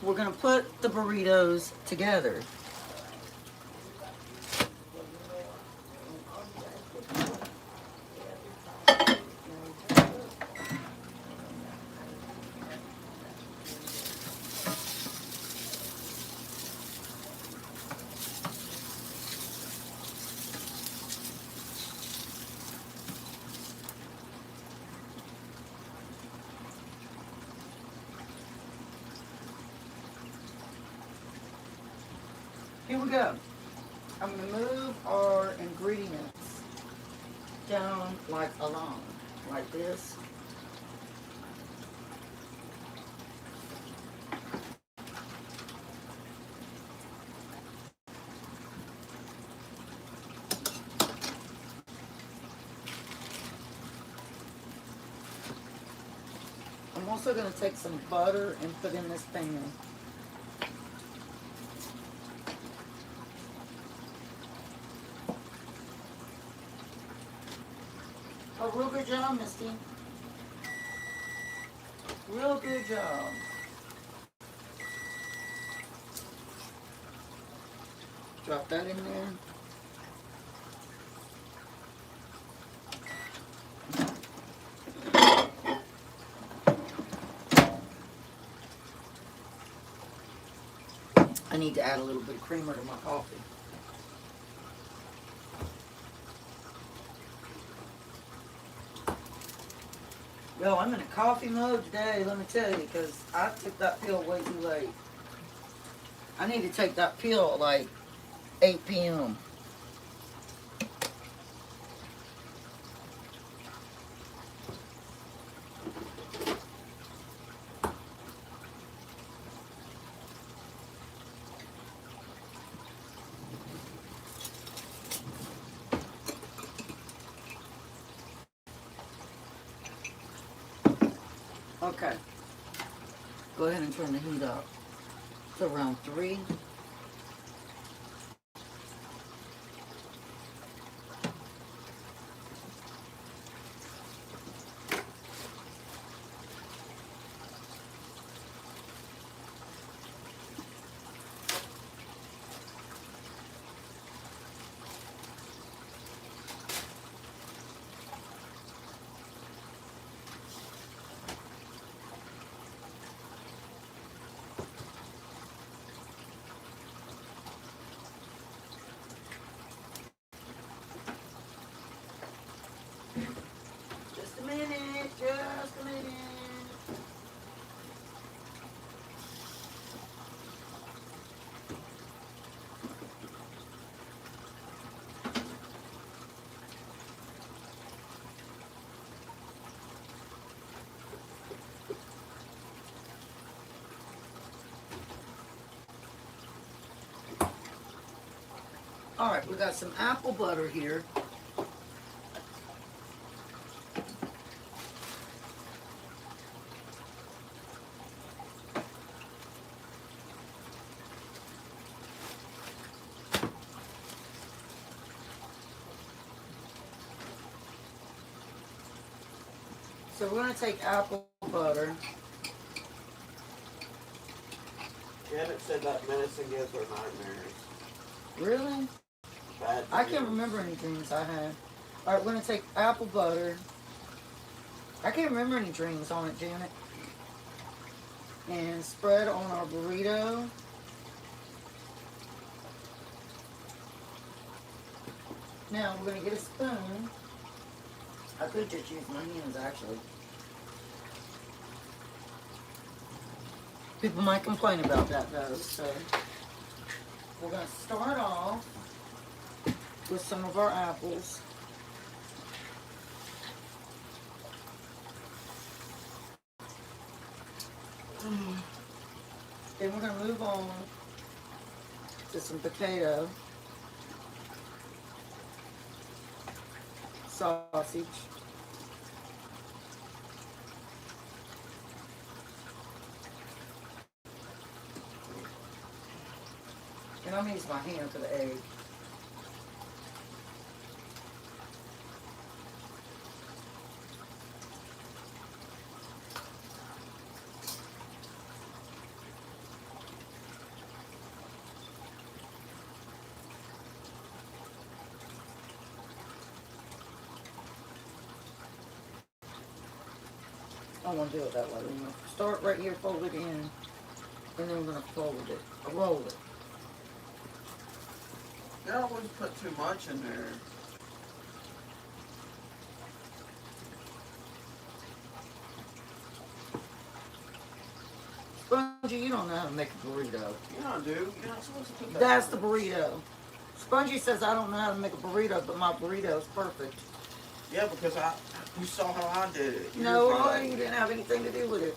we're gonna put the burritos together. Here we go. I'm gonna move our ingredients down like along, like this. I'm also gonna take some butter and put in this pan. Oh, real good job, Misty. Real good job. Drop that in there. I need to add a little bit of creamer to my coffee. Yo, I'm in a coffee mode today, let me tell you, because I took that pill way too late. I need to take that pill at like 8 p.m. Okay. Go ahead and turn the heat up to around 3. Just a minute, just a minute. All right, we got some apple butter here. So we're going to take apple butter. Janet said that medicine gives her nightmares. Really? Bad I can't dreams. remember any dreams I had. All right, we're going to take apple butter. I can't remember any dreams on it, Janet. And spread on our burrito. Now we're going to get a spoon. I could just use my hands, actually. People might complain about that, though. So we're going to start off with some of our apples. Then we're going to move on to some potato, sausage, and I'm going to use my hand for the egg. I want to do it that way. We're going to start right here, fold it in, and then we're going to fold it, roll it. You don't always put too much in there. Spongy, you don't know how to make a burrito. Yeah, I do. You're not supposed to put that. That's the burrito. Spongy says I don't know how to make a burrito, but my burrito is perfect. Yeah, because you saw how I did it. No, you didn't have anything to do with it.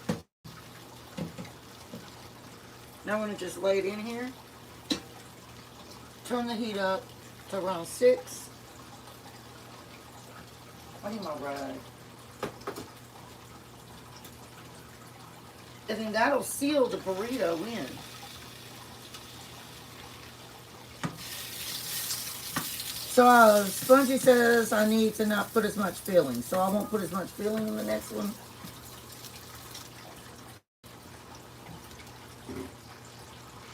Now I'm going to just lay it in here. Turn the heat up to around 6. I need my rag. And then that'll seal the burrito in. So Spongy says I need to not put as much filling. So I won't put as much filling in the next one.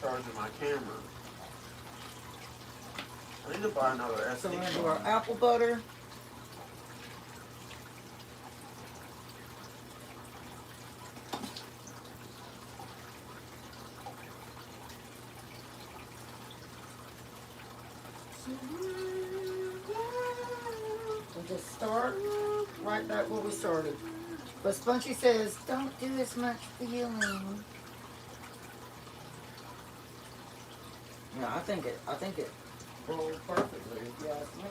Charging my camera. I need to buy another SD So we're going to do card. our apple butter. We'll just start right back where we started. But Spongy says, don't do as much filling. Yeah, I think it rolled perfectly, if you ask me.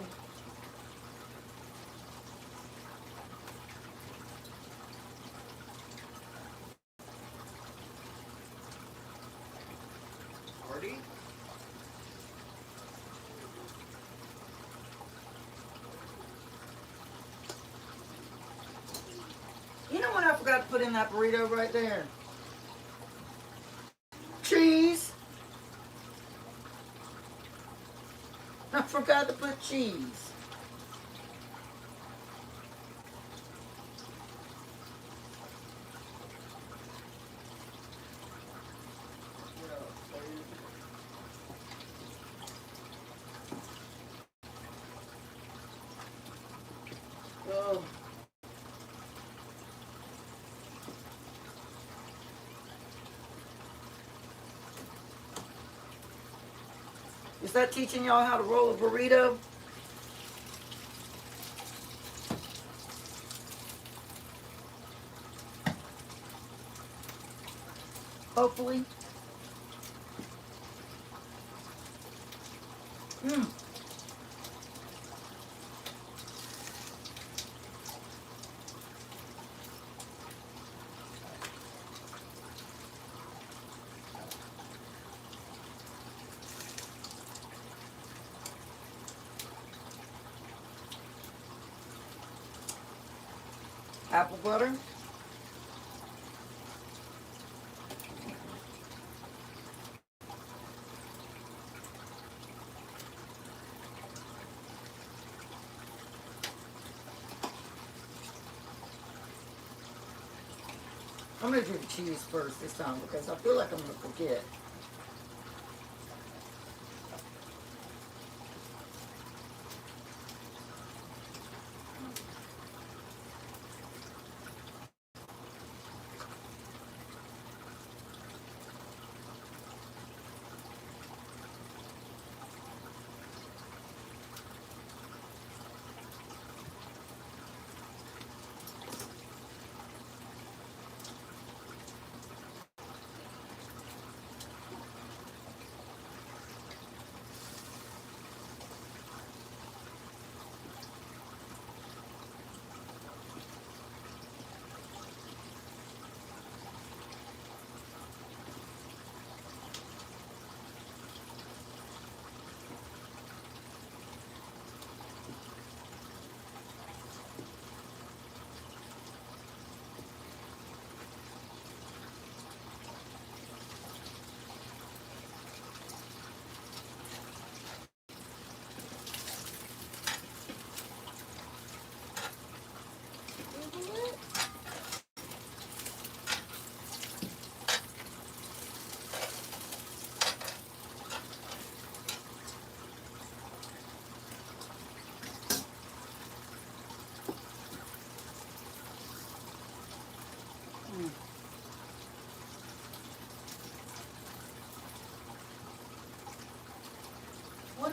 Party? You know what I forgot to put in that burrito right there? Cheese. I forgot to put cheese. Oh. Is that teaching y'all how to roll a burrito? Hopefully. Apple butter. I'm going to do the cheese first this time because I feel like I'm going to forget.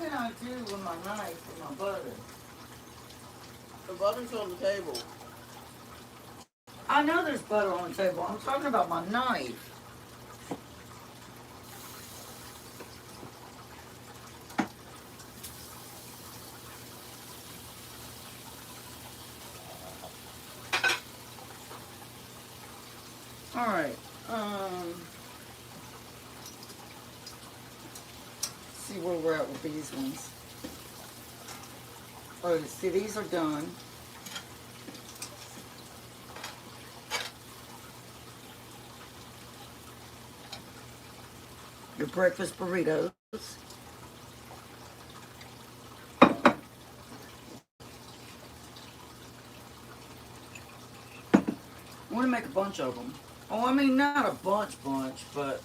did I do with my knife and my butter? The butter's on the table. I know there's butter on the table. I'm talking about my knife. All right. See where we're at with these ones. Oh, see, these are done. Your breakfast burritos. I want to make a bunch of them. Oh, I mean, not a bunch, but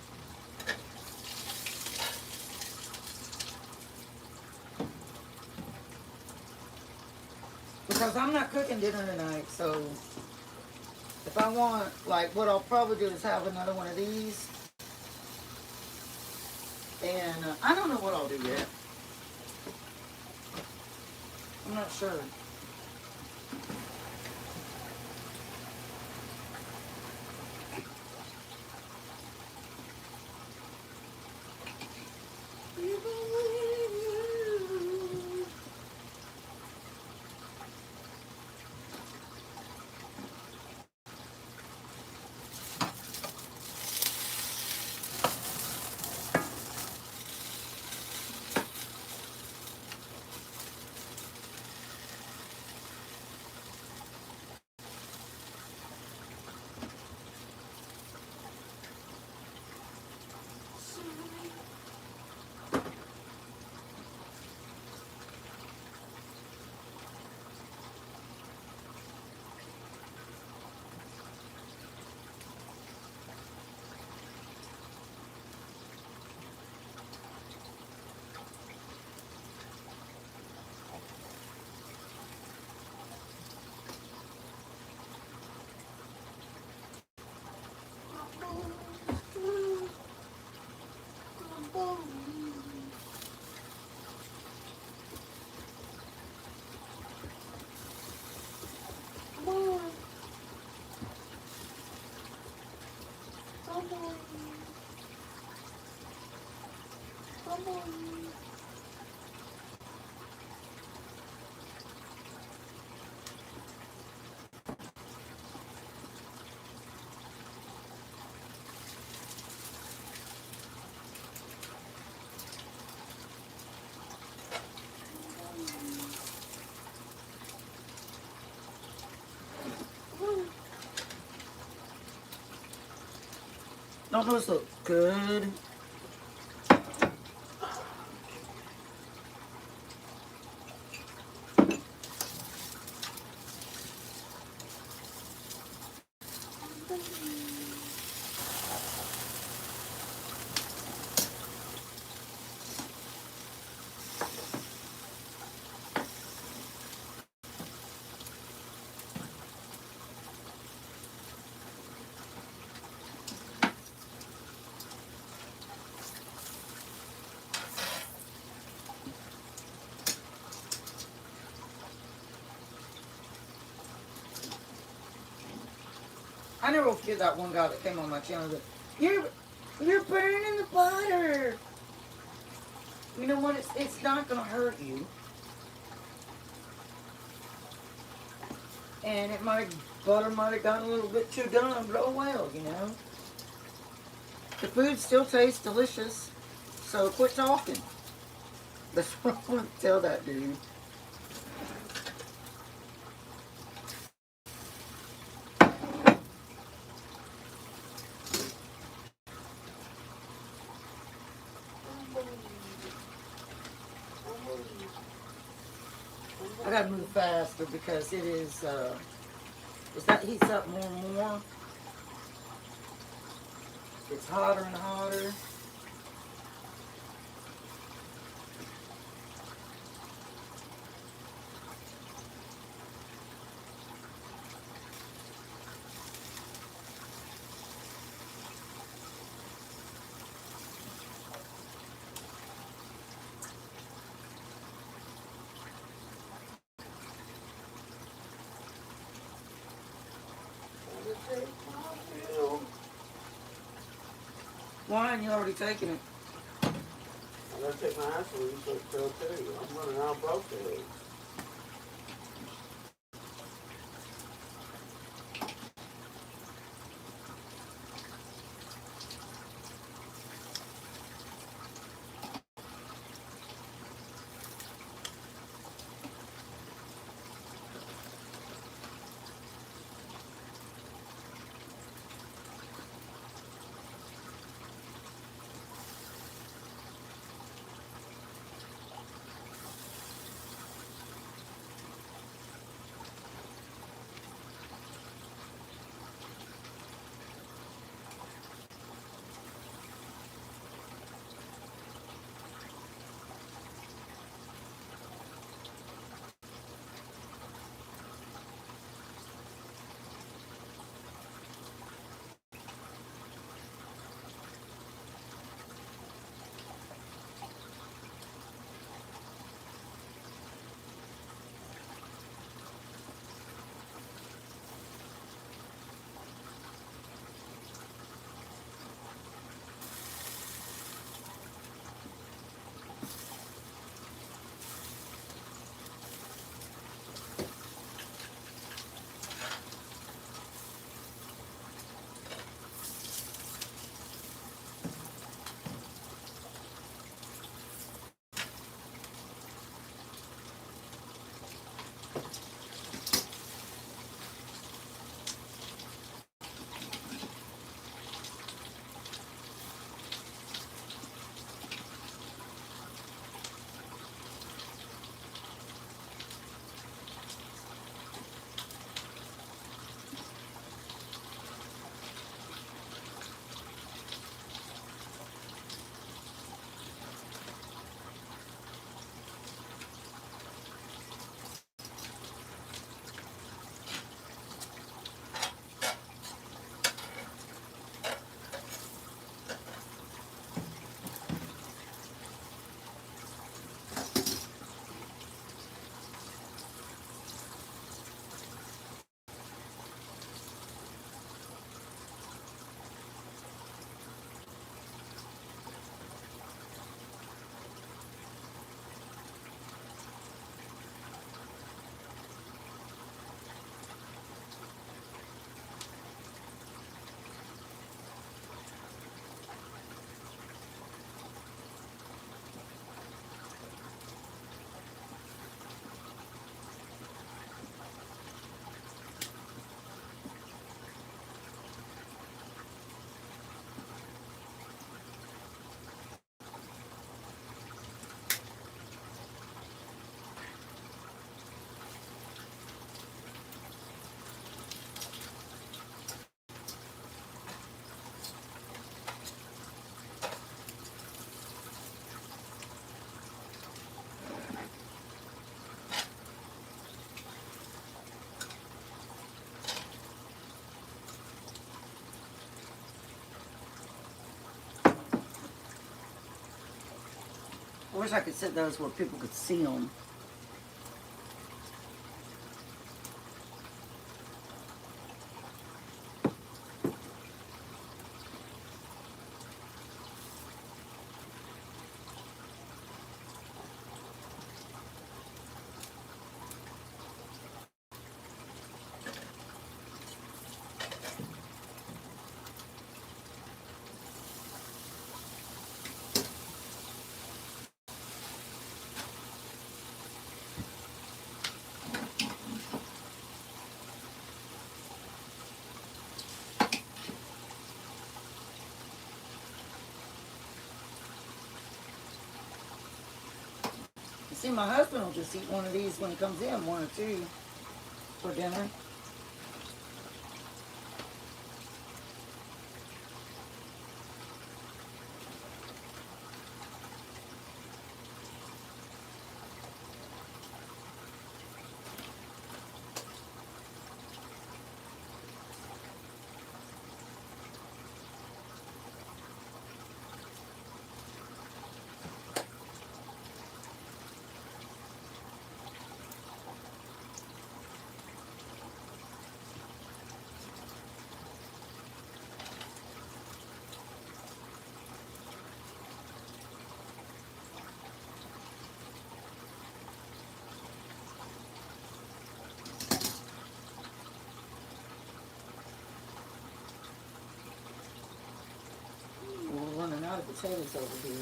because I'm not cooking dinner tonight, so if I want, like, what I'll probably do is have another one of these. And I don't know what I'll do yet. I'm not sure. Don't those look good? I never will forget that one guy that came on my channel that, you're burning the butter. You know what? It's not gonna hurt you. And butter might have gotten a little bit too done, but oh well, you know. The food still tastes delicious, so quit talking. That's what I want to tell that dude. I gotta move faster because it is, as that heats up more and more, it's hotter and hotter. feel. Wine, you already taken it. I gotta take my acid research pill too. I'm running out of both days. I wish I could set those where people could see them. See, my husband will just eat one of these when he comes in, one or two for dinner. of potatoes over here.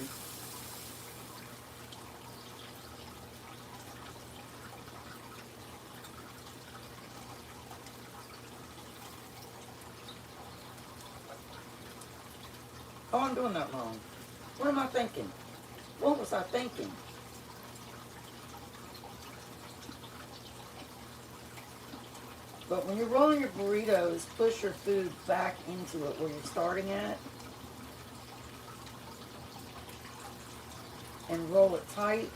Oh, I'm doing that wrong. What am I thinking? What was I thinking? But when you're rolling your burritos, push your food back into it where you're starting at. And roll it tight.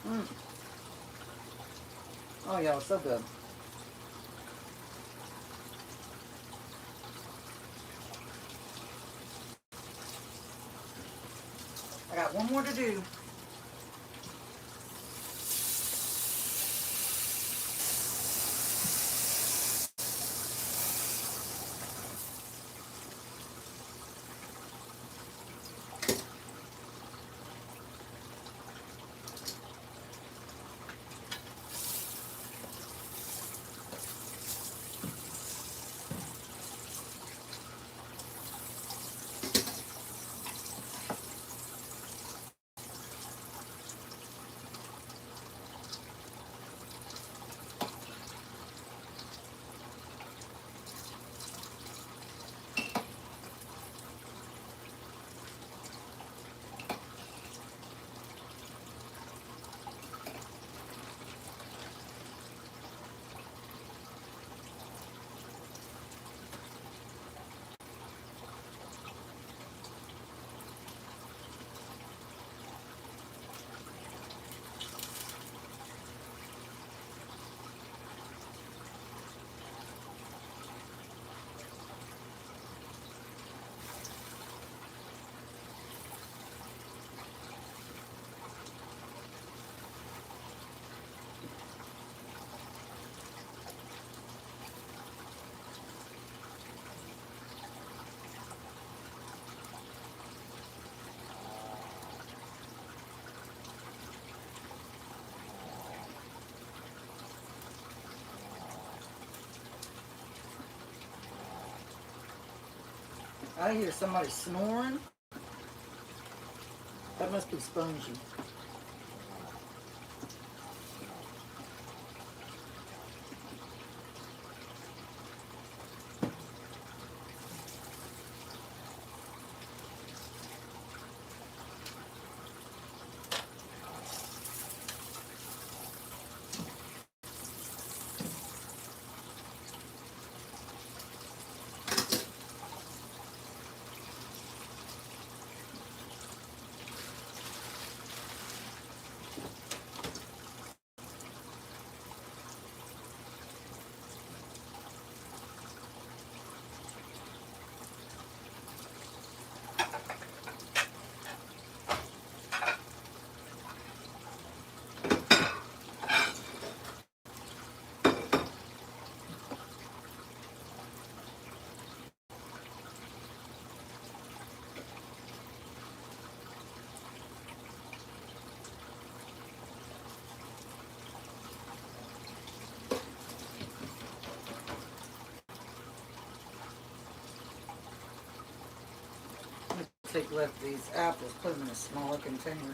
Mm. Oh, y'all, so good. I got one more to do. I hear somebody snoring. That must be Spongy. Take left these apples, put them in a smaller container.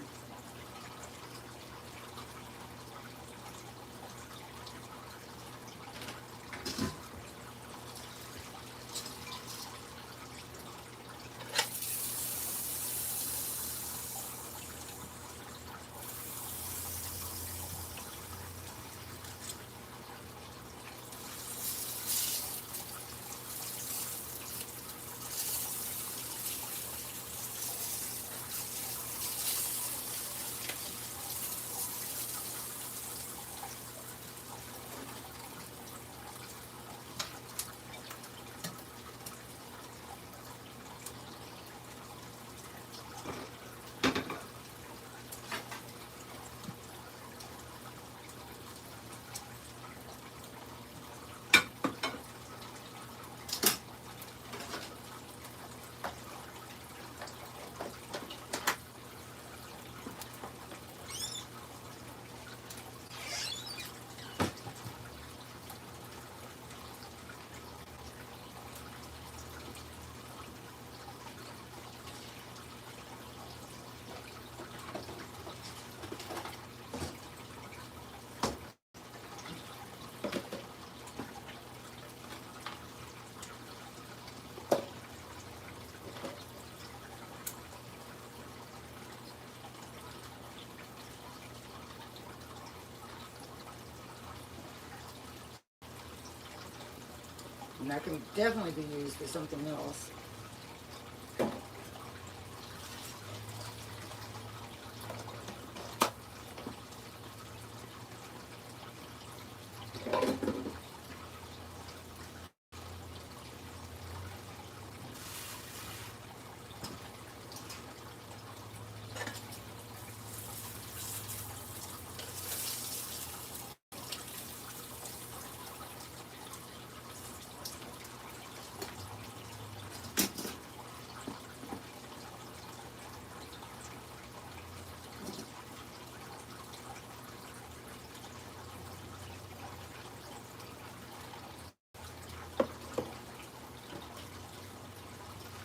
And that can definitely be used for something else.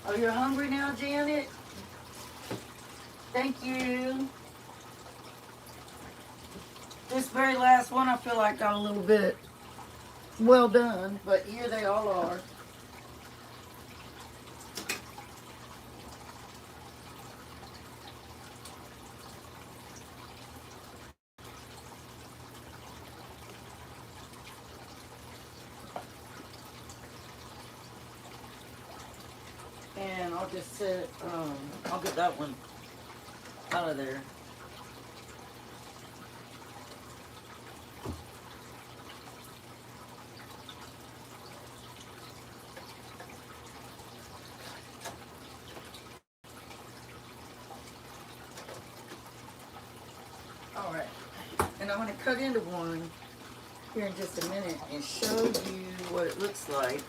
Oh, you're hungry now, Janet? Thank you. This very last one I feel like got a little bit well done, but here they all are. And I'll just set, I'll get that one out of there. All right, and I'm going to cut into one here in just a minute and show you what it looks like.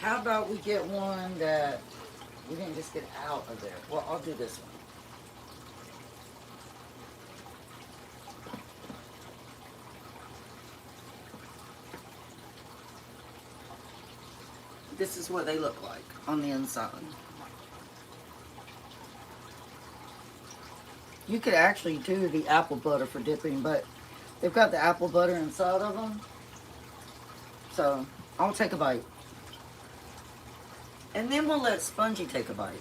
How about we get one that we didn't just get out of there? Well, I'll do this one. This is what they look like on the inside. You could actually do the apple butter for dipping, but they've got the apple butter inside of them. So I'll take a bite. And then we'll let Spongy take a bite.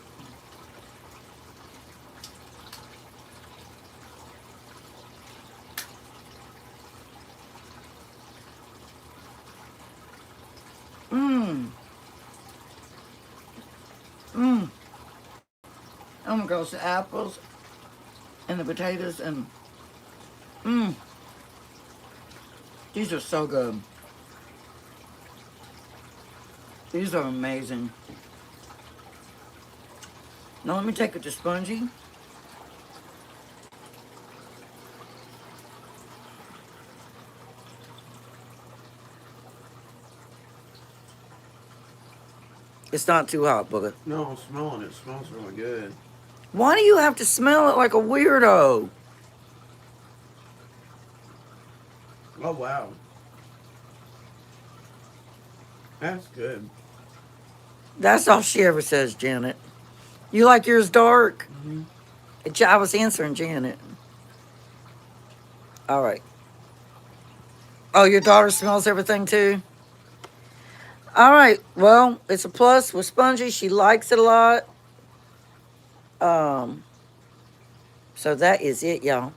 Mmm. Mmm. Oh my gosh, the apples and the potatoes and mmm. These are so good. These are amazing. Now let me take it to Spongy. It's not too hot, Booger. No, I'm smelling it. It smells really good. Why do you have to smell it like a weirdo? Oh, wow. That's good. That's all she ever says, Janet. You like yours dark? Mm-hmm. I was answering Janet. All right. Oh, your daughter smells everything too? All right. Well, it's a plus with Spongy. She likes it a lot. So that is it, y'all.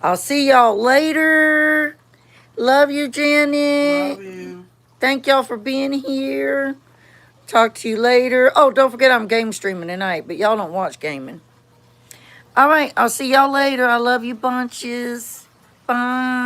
I'll see y'all later. Love you, Janet. Love you. Thank y'all for being here. Talk to you later. Oh, don't forget I'm game streaming tonight, but y'all don't watch gaming. All right, I'll see y'all later. I love you bunches. Bye.